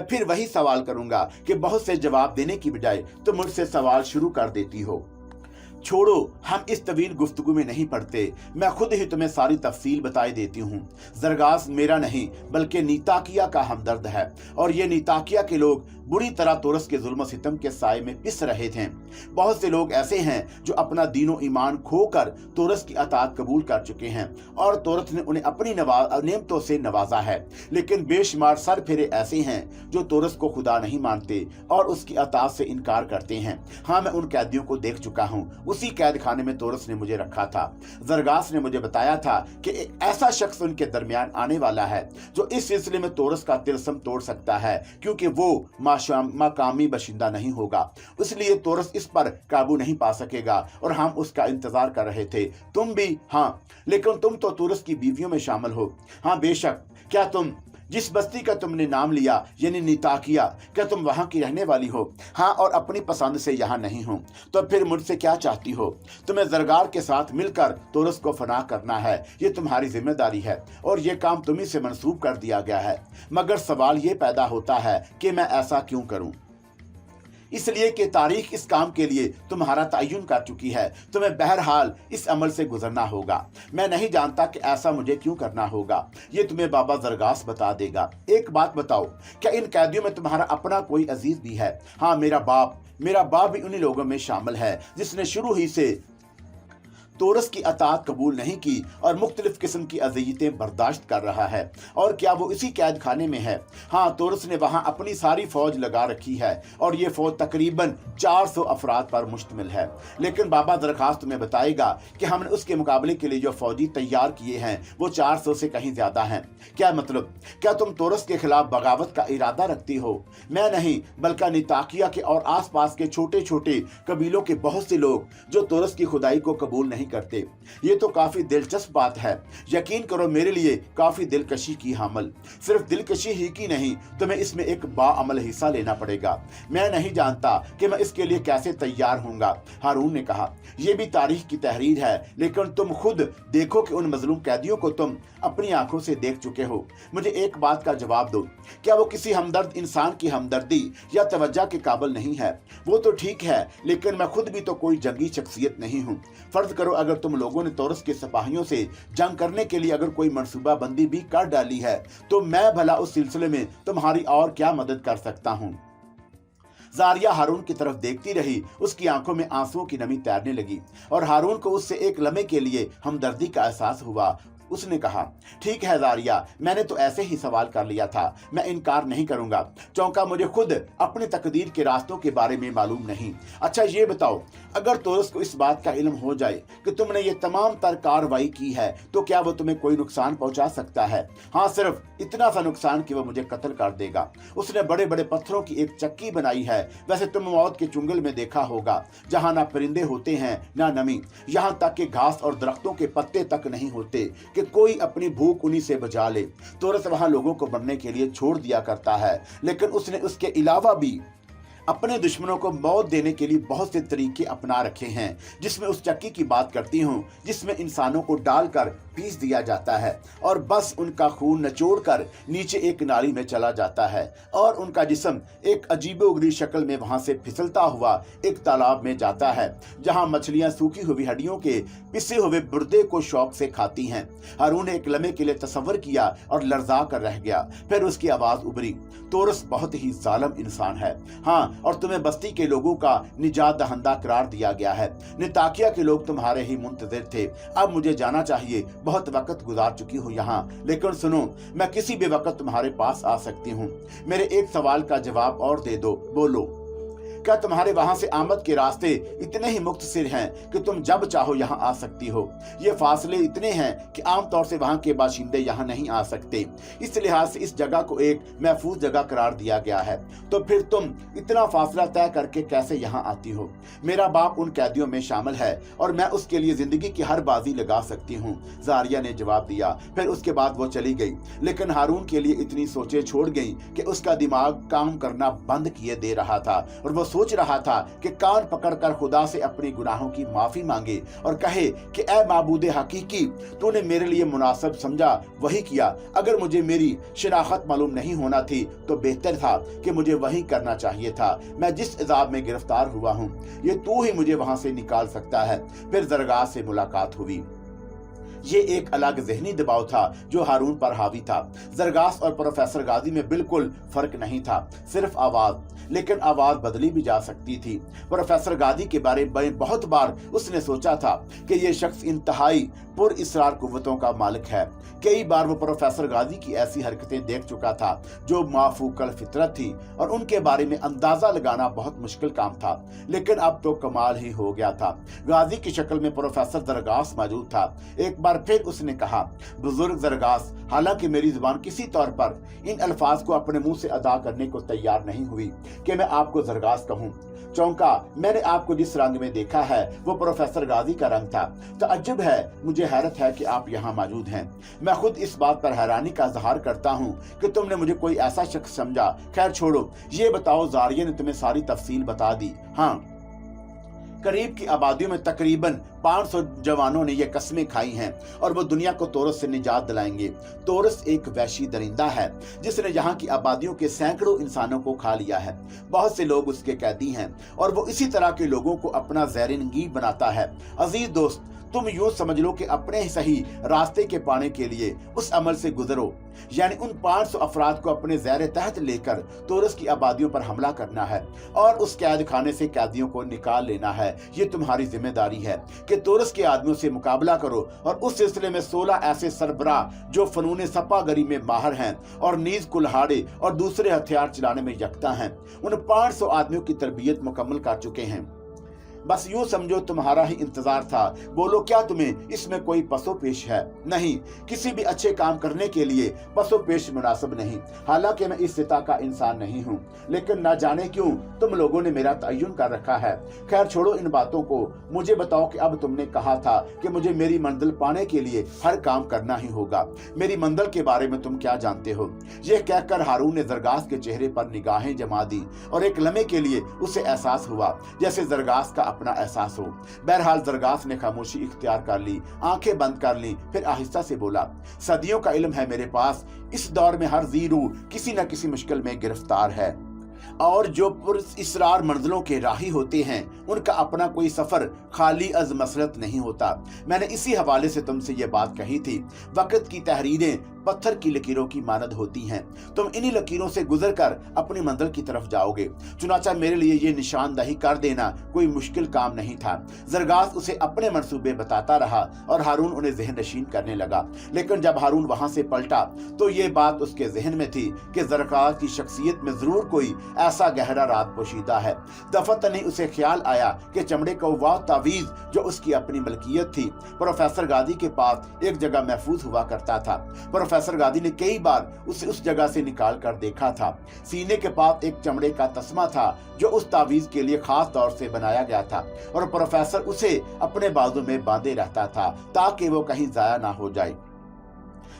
फिर वही सवाल करूंगा कि बहुत से जवाब देने की बजाय तुम मुझसे सवाल शुरू कर देती हो। छोड़ो, हम इस तवील गुफ्तगू में नहीं पड़ते, मैं खुद ही तुम्हें सारी तफसील बताई देती हूँ। जरगास मेरा नहीं बल्कि नीताकिया का हमदर्द है, और ये नीताकिया के लोग बुरी तरह तोरस के जुल्म सितम के साए में पिस रहे थे। बहुत से लोग ऐसे हैं जो अपना दीनो ईमान खोकर तोरस की अताअत कबूल कर चुके हैं और तोरस ने उन्हें अपनी नेमतों से नवाजा है, लेकिन बेशुमार सर फेरे ऐसे हैं जो तोरस को खुदा नहीं मानते और उसकी अताअत से इनकार करते हैं। हाँ, मैं उन कैदियों को देख चुका हूँ। उसी कैद खाने में तोरस ने मुझे रखा था। जरगास ने मुझे बताया था कि एक ऐसा शख्स उनके दरमियान आने वाला है जो इस सिलसिले में तोरस का तिलस्म तोड़ सकता है, क्योंकि वो मकामी बशिंदा नहीं होगा, इसलिए तोरस इस पर काबू नहीं पा सकेगा और हम उसका इंतजार कर रहे थे। तुम भी? हाँ, लेकिन तुम तो तोरस की बीवियों में शामिल हो। हाँ बेशक। क्या तुम जिस बस्ती का तुमने नाम लिया यानी निताकिया, क्या तुम वहां की रहने वाली हो? हाँ, और अपनी पसंद से यहाँ नहीं हो। तो फिर मुझसे क्या चाहती हो? तुम्हें जरगार के साथ मिलकर तोरस को फना करना है, ये तुम्हारी जिम्मेदारी है और ये काम तुम्ही से मंसूब कर दिया गया है। मगर सवाल ये पैदा होता है कि मैं ऐसा क्यों करूं? इसलिए कि तारीख इस काम के लिए तुम्हारा तयन कर चुकी है। तुम्हें बहरहाल इस अमल से गुजरना होगा। मैं नहीं जानता कि ऐसा मुझे क्यों करना होगा, ये तुम्हें बाबा जरगास बता देगा। एक बात बताओ, क्या इन कैदियों में तुम्हारा अपना कोई अजीज भी है? हाँ, मेरा बाप भी उन्हीं लोगों में शामिल है जिसने शुरू ही से तोरस की अताअत कबूल नहीं की और मुख्तलिफ किस्म की अज़ियतें बर्दाश्त कर रहा है। और क्या वो इसी कैद खाने में है? हाँ, तोरस ने वहाँ अपनी सारी फौज लगा रखी है और ये फौज तकरीबन 400 अफराद पर मुश्तमिल है। लेकिन बाबा दरखास्त तुम्हें बताएगा कि हमने उसके मुकाबले के लिए जो फौजी तैयार किए हैं वो 400 से कहीं ज्यादा हैं। क्या मतलब? क्या तुम तोरस के खिलाफ बगावत का इरादा रखती हो? मैं नहीं, बल्कि निताकिया के और आस पास के छोटे छोटे कबीलों के बहुत से लोग जो तोरस की खुदाई को कबूल नहीं करते। ये तो काफी दिलचस्प बात है। यकीन करो, मेरे लिए काफी दिलकशी की हामल। सिर्फ दिलकशी ही की नहीं, तुम्हें इसमें एक बाअमल हिस्सा लेना पड़ेगा। मैं नहीं जानता कि मैं इसके लिए कैसे तैयार होऊंगा, हारून ने कहा। यह भी तारीख की तहरीर है, लेकिन तुम खुद देखो कि उन मजलूम कैदियों को तुम अपनी आंखों से देख चुके हो। मुझे एक बात का जवाब दो, क्या वो किसी हमदर्द इंसान की हमदर्दी या तवज्जो के काबिल नहीं है? वो तो ठीक है, लेकिन मैं खुद भी तो कोई जंगी शख्सियत नहीं हूँ। फर्ज करो अगर तुम लोगों ने तोरस के सिपाहियों से जंग करने के लिए अगर कोई मनसूबा बंदी भी कर डाली है, तो मैं भला उस सिलसिले में तुम्हारी और क्या मदद कर सकता हूँ? जारिया हारून की तरफ देखती रही। उसकी आंखों में आंसुओं की नमी तैरने लगी और हारून को उससे एक लम्हे के लिए हमदर्दी का एहसास हुआ। उसने कहा, ठीक है जारिया, मैंने तो ऐसे ही सवाल कर लिया था, मैं इनकार नहीं करूंगा। चौंका, मुझे खुद अपनी तकदीर के रास्तों के बारे में मालूम नहीं। अच्छा ये बताओ, अगर तोरस को इस बात का इल्म हो जाए कि तुमने ये तमाम तर कार्रवाई की है, तो क्या वो तुम्हें कोई नुकसान पहुंचा सकता है? हाँ, सिर्फ इतना सा नुकसान कि वो मुझे कत्ल कर देगा। उसने बड़े बड़े पत्थरों की एक चक्की बनाई है। वैसे तुम मौत के चुंगल में देखा होगा, जहाँ ना परिंदे होते हैं ना नमी, यहाँ तक कि घास और दरख्तों के पत्ते तक नहीं होते कि कोई अपनी भूख उन्हीं से बचा ले। तोरस वहां लोगों को मरने के लिए छोड़ दिया करता है, लेकिन उसने उसके अलावा भी अपने दुश्मनों को मौत देने के लिए बहुत से तरीके अपना रखे हैं, जिसमें उस चक्की की बात करती हूँ जिसमें इंसानों को डालकर पीस दिया जाता है और बस उनका खून निचोड़कर नीचे एक नाली में चला जाता है और उनका जिस्म एक अजीबोगरीब शक्ल में वहां से फिसलता हुआ एक तालाब में जाता है, जहां मछलियां सूखी हुई हड्डियों के पिसे हुए बुर्दे को शौक से खाती हैं। हारून ने एक लम्हे के लिए तसव्वुर किया और लर्जा कर रह गया। फिर उसकी आवाज उभरी, तोरस बहुत ही जालिम इंसान है। हाँ, और तुम्हें बस्ती के लोगों का निजात दहंदा करार दिया गया है। निताकिया के लोग तुम्हारे ही मुंतज़िर थे। अब मुझे जाना चाहिए, बहुत वक्त गुजार चुकी हूँ यहाँ, लेकिन सुनो, मैं किसी भी वक्त तुम्हारे पास आ सकती हूँ। मेरे एक सवाल का जवाब और दे दो, बोलो, क्या तुम्हारे वहां से आमद के रास्ते इतने ही मुख्तसर हैं कि तुम जब चाहो यहाँ आ सकती हो? ये फासले इतने हैं कि आमतौर से वहां के बाशिंदे यहाँ नहीं आ सकते। इस लिहाज से इस जगह को एक महफूज जगह करार दिया गया है। तो फिर तुम इतना फासला तय करके कैसे यहाँ आती हो? मेरा बाप उन कैदियों में शामिल है और मैं उसके लिए जिंदगी की हर बाजी लगा सकती हूँ, जारिया ने जवाब दिया। फिर उसके बाद वो चली गई, लेकिन हारून के लिए इतनी सोचें छोड़ गई कि उसका दिमाग काम करना बंद किए दे रहा था और वो सोच रहा था कि कान पकड़कर खुदा से अपनी गुनाहों की माफी मांगे और कहे कि ऐ माबूदे हकीकी, तूने मेरे लिए मुनासिब समझा वही किया। अगर मुझे मेरी शनाख्त मालूम नहीं होना थी तो बेहतर था कि मुझे वही करना चाहिए था। मैं जिस इज़ाब में गिरफ्तार हुआ हूँ, ये तू ही मुझे वहां से निकाल सकता है। फिर दरगाह से मुलाकात हुई। ये एक अलग ज़हनी दबाव था जो हारून पर हावी था। जरगास और प्रोफेसर गाजी में बिल्कुल फर्क नहीं था, सिर्फ आवाज, लेकिन आवाज बदली भी जा सकती थी। प्रोफेसर गाजी के बारे में बहुत बार उसने सोचा था कि ये शख्स इंतहाई पुरइसरार कुव्वतों का मालिक है। कई बार वो प्रोफेसर गाजी की ऐसी हरकतें देख चुका था जो माफूकल फितरत थी और उनके बारे में अंदाजा लगाना बहुत मुश्किल काम था, लेकिन अब तो कमाल ही हो गया था। गाजी की शक्ल में प्रोफेसर जरगास मौजूद था। एक बार फिर उसने कहा, बुजुर्ग जरगास, हालांकि मेरी जुबान किसी तौर पर इन अल्फाज को अपने मुंह से अदा करने को तैयार नहीं हुई कि मैं आपको जरगास कहूं। चौंका, मैंने आपको जिस रंग में देखा है वो प्रोफेसर गाजी का रंग था। ताज्जुब है, मुझे हैरत है कि आप यहाँ मौजूद हैं। मैं खुद इस बात पर हैरानी का इजहार करता हूँ कि तुमने मुझे कोई ऐसा शख्स समझा। खैर छोड़ो, ये बताओ, जारिया ने तुम्हें सारी तफसील बता दी? हाँ, करीब की आबादियों में तकरीबन 500 जवानों ने ये कस्में खाई हैं और वो दुनिया को तोरस से निजात दिलाएंगे। तोरस एक वहशी दरिंदा है जिसने यहाँ की आबादियों के सैकड़ों इंसानों को खा लिया है। बहुत से लोग उसके कैदी हैं और वो इसी तरह के लोगों को अपना ज़ैर-ए-नगीब बनाता है। अजीज दोस्त, तुम यूं समझ लो कि अपने सही रास्ते के पाने के लिए उस अमल से गुजरो, यानी उन 500 अफराद को अपने ज़ैर तहत लेकर तोरस की आबादियों पर हमला करना है और उस कैद खाने से कैदियों को निकाल लेना है। ये तुम्हारी जिम्मेदारी है कि तोरस के आदमियों से मुकाबला करो और उस सिलसिले में 16 ऐसे सरबराह जो फनून सपागरी में माहिर हैं और नीज कुल्हाड़े और दूसरे हथियार चलाने में यकता हैं, उन 500 आदमियों की तरबियत मुकम्मल कर चुके हैं। बस यूं समझो तुम्हारा ही इंतजार था। बोलो, क्या तुम्हें इसमें कोई पसो पेश है? नहीं, किसी भी अच्छे काम करने के लिए पसो पेश मुनासिब नहीं। हालांकि मैं इस सिता का इंसान नहीं हूँ, लेकिन ना जाने क्यों तुम लोगों ने मेरा तयन कर रखा है। खैर छोड़ो इन बातों को, मुझे बताओ कि अब तुमने कहा था कि मुझे मेरी मंजिल पाने के लिए हर काम करना ही होगा। मेरी मंजिल के बारे में तुम क्या जानते हो? यह कहकर हारून ने जरगास के चेहरे पर निगाहें जमा दी और एक लम्हे के लिए उसे एहसास हुआ जैसे जरगास का अपना एहसास हो। बहरहाल जरगास ने खामोशी इख्तियार कर ली, आंखें बंद कर ली, फिर आहिस्ता से बोला, सदियों का इल्म है मेरे पास, इस दौर में हर ज़ीरू किसी न किसी मुश्किल में गिरफ्तार है और जो पुरइसरार मंजिलों के राही होते हैं उनका अपना कोई सफर खाली अज मसरत नहीं होता। मैंने इसी हवाले से तुमसे ये बात कही थी, वक्त की तहरीरें पत्थर की लकीरों की मानद होती हैं। तुम इन्हीं लकीरों से गुजर कर अपनी मंजिल की तरफ जाओगे। चुनाचा मेरे लिए ये निशानदही कर देना कोई मुश्किल काम नहीं था। जरगास उसे अपने मंसूबे बताता रहा और हारून उन्हें ज़हन नशीन करने लगा। लेकिन जब हारून वहां से पलटा तो ये बात उसके जहन में थी कि जरगास की शख्सियत में जरूर कोई ऐसा गहरा राज पोशीदा है। दफतन ही उसे ख्याल आया कि चमड़े का वह तावीज जो उसकी अपनी मलकियत थी प्रोफेसर गाजी के पास एक जगह महफूज हुआ करता था। प्रोफेसर गाजी ने कई बार उसे उस जगह से निकाल कर देखा था। सीने के पास एक चमड़े का तस्मा था जो उस तावीज के लिए खास तौर से बनाया गया था और प्रोफेसर उसे अपने बाजू में बांधे रहता था ताकि वो कहीं जाया ना हो जाए।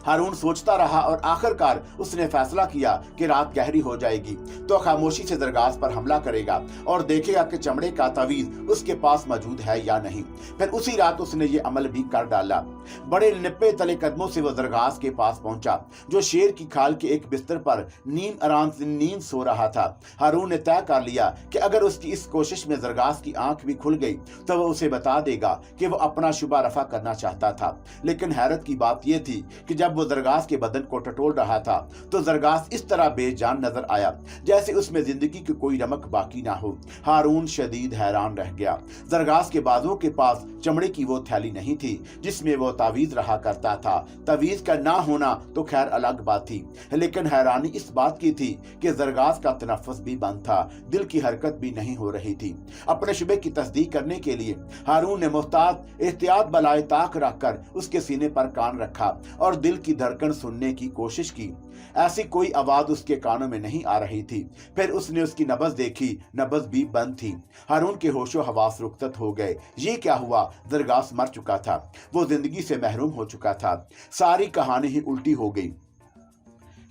हारून सोचता रहा और आखिरकार उसने फैसला किया कि रात गहरी हो जाएगी तो खामोशी से जरगास पर हमला करेगा और देखेगा कि चमड़े का तावीज उसके पास मौजूद है या नहीं। फिर उसी रात उसने ये अमल भी कर डाला। बड़े निप्पे तले कदमों से वो जरगास के पास पहुंचा जो शेर की खाल के एक बिस्तर पर नींद सो रहा था। हारून ने तय कर लिया कि अगर उसकी इस कोशिश में जरगास की आंख भी खुल गई तो वो उसे बता देगा कि वो अपना शुबा रफा करना चाहता था। लेकिन हैरत की बात यह थी कि जब वो जरगास के बदन को टटोल रहा था तो जरगास इस तरह बेजान नजर आया जैसे उसमें जिंदगी की कोई रमक बाकी ना हो। हारून शदीद हैरान रह गया। जरगास के बाजुओं के पास चमड़े की वो थैली नहीं थी जिसमें वो तावीज रहा करता था। तावीज का ना होना तो खैर अलग बात थी, लेकिन हैरानी इस बात की थी कि जरगास का तनफ्फुस भी बंद था, दिल की हरकत भी नहीं हो रही थी। अपने शुबे की तस्दीक करने के लिए हारून ने मुहतात एहतियात बलाए ताक रखकर उसके सीने पर कान रखा और दिल की धड़कन सुनने की कोशिश की। ऐसी कोई आवाज उसके कानों में नहीं आ रही थी। फिर उसने उसकी नब्ज देखी, नब्ज भी बंद थी। हारून के होशो हवास रुख्सत हो गए। ये क्या हुआ? जरगास मर चुका था, वो जिंदगी से महरूम हो चुका था। सारी कहानी ही उल्टी हो गई।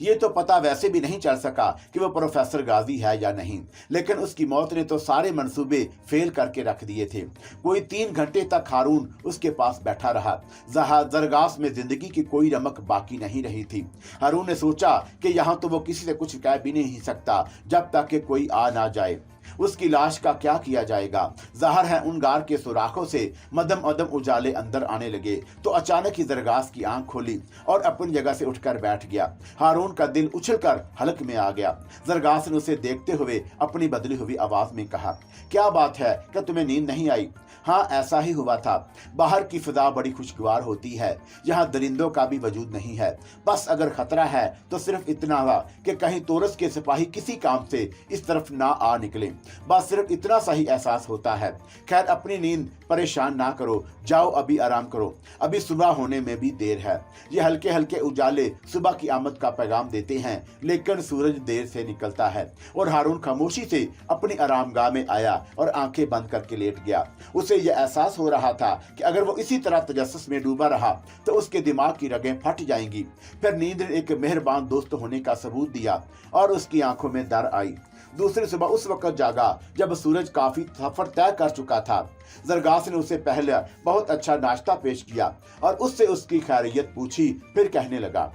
ये तो पता वैसे भी नहीं चल सका कि वो प्रोफेसर गाजी है या नहीं, लेकिन उसकी मौत ने तो सारे मंसूबे फेल करके रख दिए थे। कोई 3 घंटे तक हारून उसके पास बैठा रहा। जरगास में जिंदगी की कोई रमक बाकी नहीं रही थी। हारून ने सोचा कि यहाँ तो वो किसी से कुछ कह भी नहीं सकता जब तक कि कोई आ ना जाए। उसकी लाश का क्या किया जाएगा। ज़ाहिर है उन गार के सुराखों से मदम अदम उजाले अंदर आने लगे तो अचानक ही जरगास की आंख खोली और अपनी जगह से उठकर बैठ गया। हारून का दिल उछलकर हलक में आ गया। जरगास ने उसे देखते हुए अपनी बदली हुई आवाज में कहा, क्या बात है, क्या तुम्हें नींद नहीं आई? हाँ, ऐसा ही हुआ था। बाहर की फिजा बड़ी खुशगवार होती है, यहाँ दरिंदों का भी वजूद नहीं है। बस अगर खतरा है तो सिर्फ इतना हुआ कि कहीं तोरस के सिपाही किसी काम से इस तरफ ना आ निकले। बस सिर्फ इतना सा ही एहसास होता है। खैर, अपनी नींद परेशान ना करो, जाओ अभी आराम करो, अभी सुबह होने में भी देर है। ये हल्के हल्के उजाले सुबह की आमद का पैगाम देते हैं, लेकिन सूरज देर से निकलता है। और हारून खामोशी से अपनी आरामगाह में आया और आंखें बंद करके लेट गया। उसे यह एहसास हो रहा था कि अगर वो इसी तरह तजस्सुस में डूबा रहा तो उसके दिमाग की रगें फट जाएंगी। फिर नींद ने एक मेहरबान दोस्त होने का सबूत दिया और उसकी आंखों में दर आई। दूसरी सुबह उस वक्त जागा जब सूरज काफी सफर तय कर चुका था। जरगास ने उसे पहले बहुत अच्छा नाश्ता पेश किया और उससे उसकी खैरियत पूछी। फिर कहने लगा,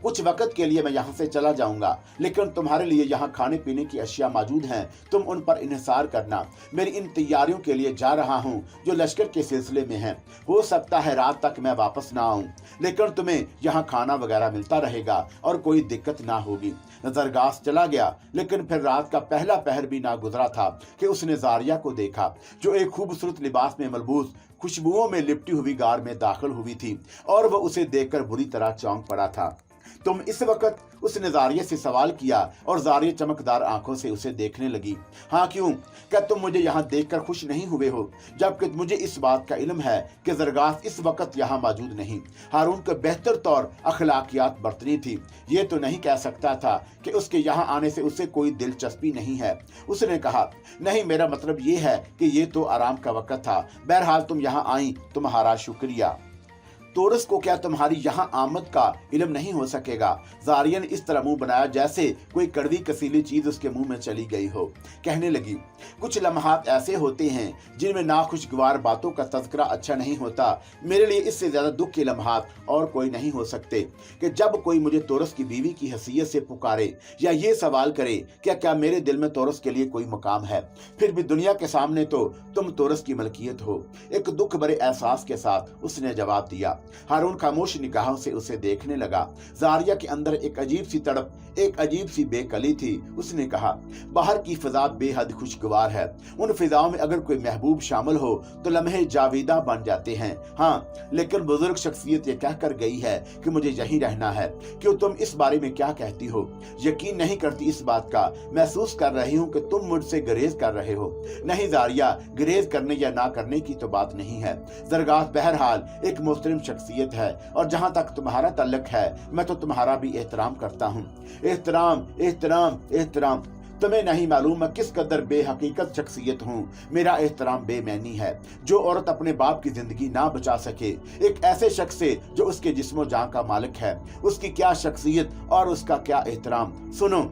कुछ वक्त के लिए मैं यहाँ से चला जाऊंगा, लेकिन तुम्हारे लिए यहाँ खाने पीने की अशिया मौजूद हैं, तुम उन पर इन्हिसार करना। मेरी इन तैयारियों के लिए जा रहा हूँ जो लश्कर के सिलसिले में है। हो सकता है रात तक मैं वापस ना आऊँ, लेकिन तुम्हें यहाँ खाना वगैरह मिलता रहेगा और कोई दिक्कत ना होगी। जरगास चला गया, लेकिन फिर रात का पहला पहर भी ना गुजरा था कि उसने जारिया को देखा, जो एक खूबसूरत लिबास में मलबूस खुशबुओं में लिपटी हुई गार में दाखिल हुई थी और वह उसे देखकर बुरी तरह चौंक पड़ा था। तुम इस वक्त? उसने जारिया से सवाल किया और जारिया चमकदार आंखों से उसे देखने लगी। हाँ, क्यों? क्या तुम मुझे यहाँ देखकर खुश नहीं हुए हो, जबकि मुझे इस बात का इल्म है कि जरगास इस वक्त यहाँ मौजूद नहीं। हारून को बेहतर तौर अखलाकियात बरतनी थी। ये तो नहीं कह सकता था कि उसके यहाँ आने से उसे कोई दिलचस्पी नहीं है। उसने कहा, नहीं, मेरा मतलब ये है कि ये तो आराम का वक्त था। बहरहाल तुम यहाँ आई, तुम्हारा शुक्रिया। तोरस को क्या तुम्हारी यहाँ आमद का इल्म नहीं हो सकेगा? जारिया ने इस तरह मुंह बनाया जैसे कोई कड़वी कसीली चीज उसके मुंह में चली गई हो। कहने लगी, कुछ लम्हात ऐसे होते हैं जिनमें नाखुशगवार बातों का तज़किरा अच्छा नहीं होता। मेरे लिए इससे ज्यादा दुख के लम्हात और कोई नहीं हो सकते कि जब कोई मुझे तोरस की बीवी की हैसियत से पुकारे या ये सवाल करे क्या मेरे दिल में तोरस के लिए कोई मकाम है। फिर भी दुनिया के सामने तो तुम तोरस की मलकियत हो। एक दुख भरे एहसास के साथ उसने जवाब दिया। हारून खामोश निगाहों से उसे देखने लगा। जारिया के अंदर एक अजीब सी तड़प, एक अजीब सी बेकली थी। उसने कहा, बाहर की फिजा बेहद खुशगवार है। उन फिजाओं में अगर कोई महबूब शामिल हो तो लम्हे जावीदा बन जाते हैं। हाँ, लेकिन बुजुर्ग शख्सियत ये कह कर गई है कि मुझे यहीं रहना है। क्यों, तुम इस बारे में क्या कहती हो? यकीन नहीं करती इस बात का। महसूस कर रही हूँ कि तुम मुझसे गुरेज कर रहे हो। नहीं जारिया, गुरेज करने या ना करने की तो बात नहीं है। जरगास बहरहाल एक मुस्लिम शख्सियत है और जहां तक तुम्हारा ताल्लुक है मैं तो तुम्हारा भी एहतराम करता हूं। एहतराम, एहतराम, एहतराम। तुम्हें नहीं मालूम मैं किस कदर बेहकीकत शख्सियत हूँ। मेरा एहतराम बेमैनी है। जो औरत अपने बाप की जिंदगी ना बचा सके एक ऐसे शख्स से जो उसके जिस्मो जान का मालिक है, उसकी क्या शख्सियत और उसका क्या एहतराम। सुनो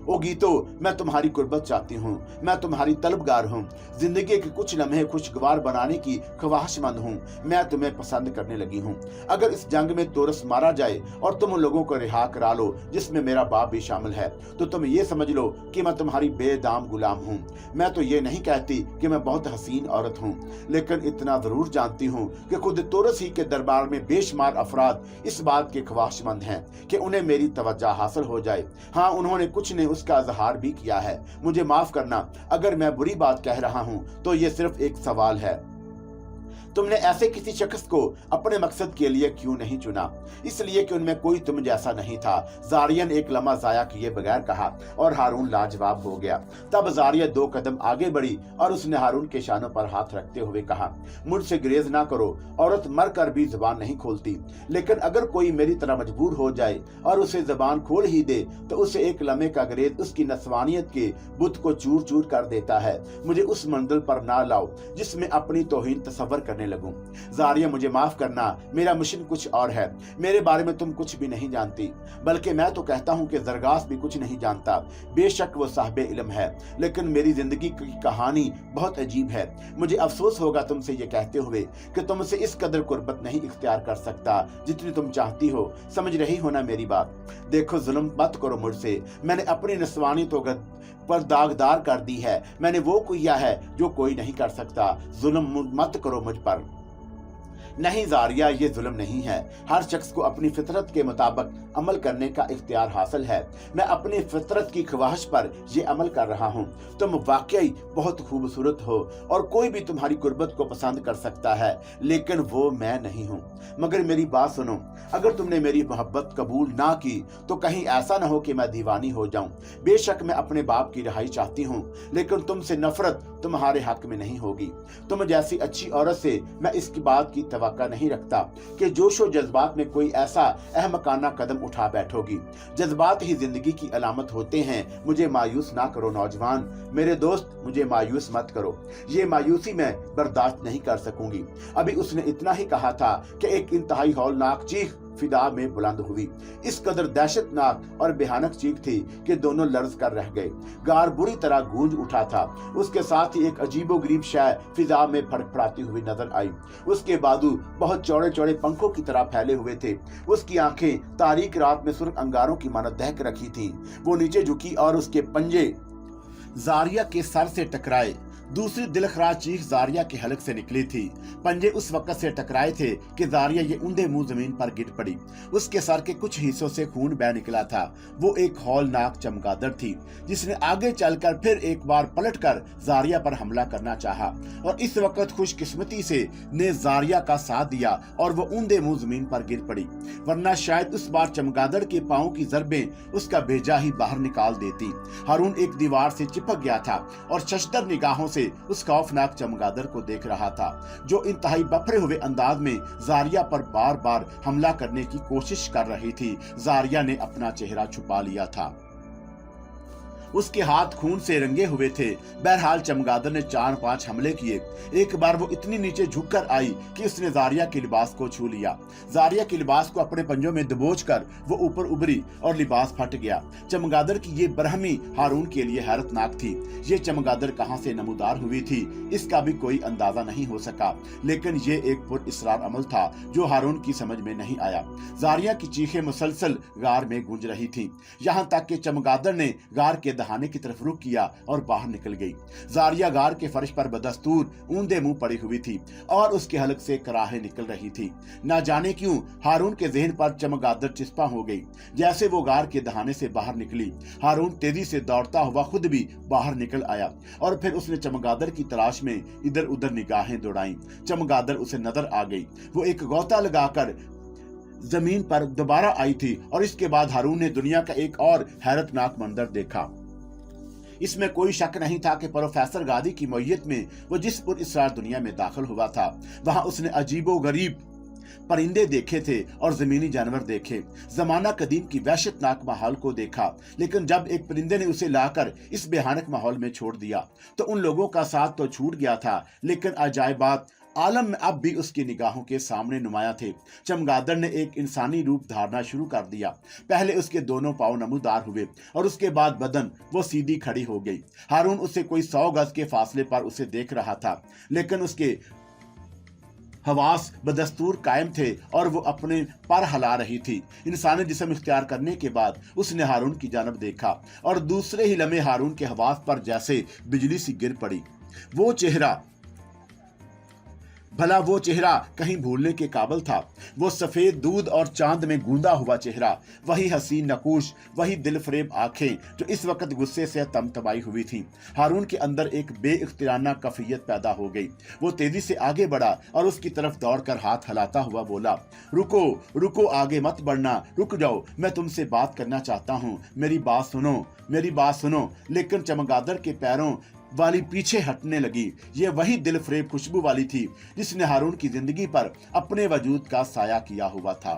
ओ गीतो, मैं तुम्हारी कुर्बत चाहती हूँ, मैं तुम्हारी तलबगार हूँ। जिंदगी के कुछ लम्हे खुशगवार बनाने की ख्वाहिशमंद हूँ। मैं तुम्हें पसंद करने लगी हूँ। अगर इस जंग में तोरस मारा जाए और तुम उन लोगों को रिहा करा लो जिसमें मेरा बाप भी शामिल है, तो तुम ये समझ लो कि मैं तुम्हारी बेदाम गुलाम हूँ। मैं तो ये नहीं कहती कि मैं बहुत हसीन औरत हूँ, लेकिन इतना जरूर जानती हूँ कि खुद तोरस ही के दरबार में बेशुमार अफराद इस बात के ख्वाहिशमंद हैं कि उन्हें मेरी तवज्जो हासिल हो जाए। हाँ, उन्होंने कुछ ने उसका इजहार भी किया है। मुझे माफ करना अगर मैं बुरी बात कह रहा हूं, तो ये सिर्फ एक सवाल है। तुमने ऐसे किसी शख्स को अपने मकसद के लिए क्यों नहीं चुना? इसलिए कि उनमें कोई तुम जैसा नहीं था। जारिया ने एक लम्हा जाया किए बगैर कहा और हारून लाजवाब हो गया। तब जारिया 2 कदम आगे बढ़ी और उसने हारून के शानों पर हाथ रखते हुए कहा, मुझसे गुरेज ना करो। औरत मर कर भी जुबान नहीं खोलती, लेकिन अगर कोई मेरी तरह मजबूर हो जाए और उसे जुबान खोल ही दे तो उसे एक लम्हे का गुरेज उसकी नस्वानियत के बुत को चूर चूर कर देता है। मुझे उस मंजिल पर ना लाओ जिसमें अपनी तौहीन तसव्वुर करने लगूं। जारिया, मुझे माफ करना, मेरा मिशन कुछ और है। मेरे बारे में तुम कुछ भी नहीं जानती, बल्कि मैं तो कहता हूं कि जरगास भी कुछ नहीं जानता। बेशक वो साहिब इल्म है, लेकिन मेरी जिंदगी की कहानी बहुत अजीब है। मुझे अफसोस होगा तुमसे ये कहते हुए कि तुमसे इस कदर कुर्बत नहीं इख्तियार कर सकता जितनी तुम चाहती हो। समझ रही हो ना मेरी बात? देखो, जुल्म मत करो मुझसे। मैंने अपनी नस्वानियत को पर दागदार कर दी है। मैंने वो किया है जो कोई नहीं कर सकता। जुल्म मत करो मुझ पर। नहीं जारिया, ये जुल्म नहीं है। हर शख्स को अपनी फितरत के मुताबिक अमल करने का इख्तियार हासिल है। मैं अपनी फितरत की ख्वाहिश पर यह अमल कर रहा हूँ। तुम वाकई बहुत खूबसूरत हो और कोई भी तुम्हारी गुर्बत को पसंद कर सकता है, लेकिन वो मैं नहीं हूँ। मगर मेरी बात सुनो, अगर तुमने मेरी मोहब्बत कबूल ना की तो कहीं ऐसा ना हो कि मैं दीवानी हो जाऊं। बेशक मैं अपने बाप की रिहाई चाहती हूँ, लेकिन तुमसे नफरत तुम्हारे हक में नहीं होगी। तुम जैसी अच्छी औरत से मैं इसकी बात की तवक्का नहीं रखता कि जोशो जज्बात में कोई ऐसा अहमकाना कदम उठा बैठोगी। जज्बात ही जिंदगी की अलामत होते हैं। मुझे मायूस ना करो नौजवान, मेरे दोस्त, मुझे मायूस मत करो। ये मायूसी मैं बर्दाश्त नहीं कर सकूंगी। अभी उसने इतना ही कहा था कि एक इंतहाई हौलनाक चीख फिदा में बुलंद हुई। इस कदर दहशतनाक और भयानक चीख थी कि दोनों लर्ज कर रह गए। गार बुरी तरह गूंज उठा था। उसके साथ ही एक अजीबोगरीब शय फिजा में फड़फड़ाती हुई नजर आई। उसके बाजू बहुत चौड़े चौड़े पंखों की तरह फैले हुए थे। उसकी आंखें तारीक रात में सुर्ख अंगारों की मानद दहक रखी थीं। वो नीचे झुकी और उसके पंजे जारिया के सर से टकराए। दूसरी दिलखराज चीख जारिया के हलक से निकली थी। पंजे उस वक्त से टकराए थे कि जारिया ये ऊंधे मुंह जमीन पर गिर पड़ी। उसके सर के कुछ हिस्सों से खून बह निकला था। वो एक हौलनाक चमगादड़ थी जिसने आगे चलकर फिर एक बार पलटकर जारिया पर हमला करना चाहा, और इस वक्त खुशकिस्मती से ने जारिया का साथ दिया और वो ऊंधे मुंह जमीन पर गिर पड़ी, वरना शायद उस बार चमगादड़ के पांव की जरबें उसका भेजा ही बाहर निकाल देती। हारून एक दीवार से चिपक गया था और शशदर निगाहों से उस खौफनाक चमगादड़ को देख रहा था, जो इंतहाई बफरे हुए अंदाज में जारिया पर बार बार हमला करने की कोशिश कर रही थी। जारिया ने अपना चेहरा छुपा लिया था। उसके हाथ खून से रंगे हुए थे। बहरहाल चमगादड़ ने 4-5 हमले किए। एक बार वो इतनी नीचे झुककर आई कि उसने जारिया के लिबास को छू लिया। जारिया के लिबास को अपने पंजों में दबोचकर वो ऊपर उभरी और लिबास फट गया। चमगादड़ की ये बरहमी हारून के लिए हैरतनाक थी। ये चमगादड़ कहां से नमूदार हुई थी इसका भी कोई अंदाजा नहीं हो सका, लेकिन ये एक पुरअसरार अमल था जो हारून की समझ में नहीं आया। जारिया की चीखें मुसलसल गार में गूंज रही थी, यहाँ तक कि चमगादड़ ने गार के दहाने की तरफ रुख किया और बाहर निकल गई। जारिया गार के फर्श पर बदस्तूर ऊंधे मुंह पड़ी हुई थी और उसके हलक से कराहें निकल रही थी। ना जाने क्यों हारून के जहन पर चमगादड़ चिस्पा हो गई। जैसे वो गार के दहाने से बाहर निकली, हारून तेजी से दौड़ता हुआ खुद भी बाहर निकल आया और फिर उसने चमगादड़ की तलाश में इधर उधर निगाहें दौड़ाई। चमगादड़ उसे नजर आ गई। वो एक गौता लगाकर जमीन पर दोबारा आई थी और इसके बाद हारून ने दुनिया का एक और हैरतनाक मंजर देखा। इसमें कोई शक नहीं था कि प्रोफेसर गादी की मौयत में वो जिस पुरअसरार दुनिया में दाखिल हुआ था, वहां उसने अजीबो गरीब परिंदे देखे थे और जमीनी जानवर देखे। जमाना कदीम की वहशतनाक माहौल को देखा, लेकिन जब एक परिंदे ने उसे लाकर इस भयानक माहौल में छोड़ दिया तो उन लोगों का साथ तो छूट गया था, लेकिन अजायबात आलम में अब भी उसकी निगाहों के सामने नुमाया थे। चमगादड़ ने एक इंसानी रूप धारना शुरू कर दिया। पहले उसके दोनों पांव नमूदार हुए और उसके बाद बदन वो सीधी खड़ी हो गई। हारून उसे कोई 100 गज के फासले पर उसे देख रहा था, लेकिन उसके हवास बदस्तूर कायम थे और वो अपने पर हिला रही थी। इंसानी जिस्म इख्तियार करने के बाद उसने हारून की जानब देखा और दूसरे ही लम्हे हारून के हवास पर जैसे बिजली सी गिर पड़ी। वो चेहरा कहीं भूलने के काबिल था। वो सफेद दूध और चांद में गूंदा हुआ चेहरा, वही हसीन नकूश, वही दिलफरेब आंखें जो इस वक्त गुस्से से तमतमाई हुई थी। हारून के अंदर एक बेइख्तियाराना कफियत पैदा हो गई। वो तेजी से आगे बढ़ा और उसकी तरफ दौड़कर हाथ हिलाता हुआ बोला, रुको रुको, आगे मत बढ़ना, रुक जाओ, मैं तुमसे बात करना चाहता हूँ, मेरी बात सुनो। लेकिन चमगादड़ के पैरों वाली पीछे हटने लगी। ये वही दिलफरेब खुशबू वाली थी जिसने हारून की जिंदगी पर अपने वजूद का साया किया हुआ था।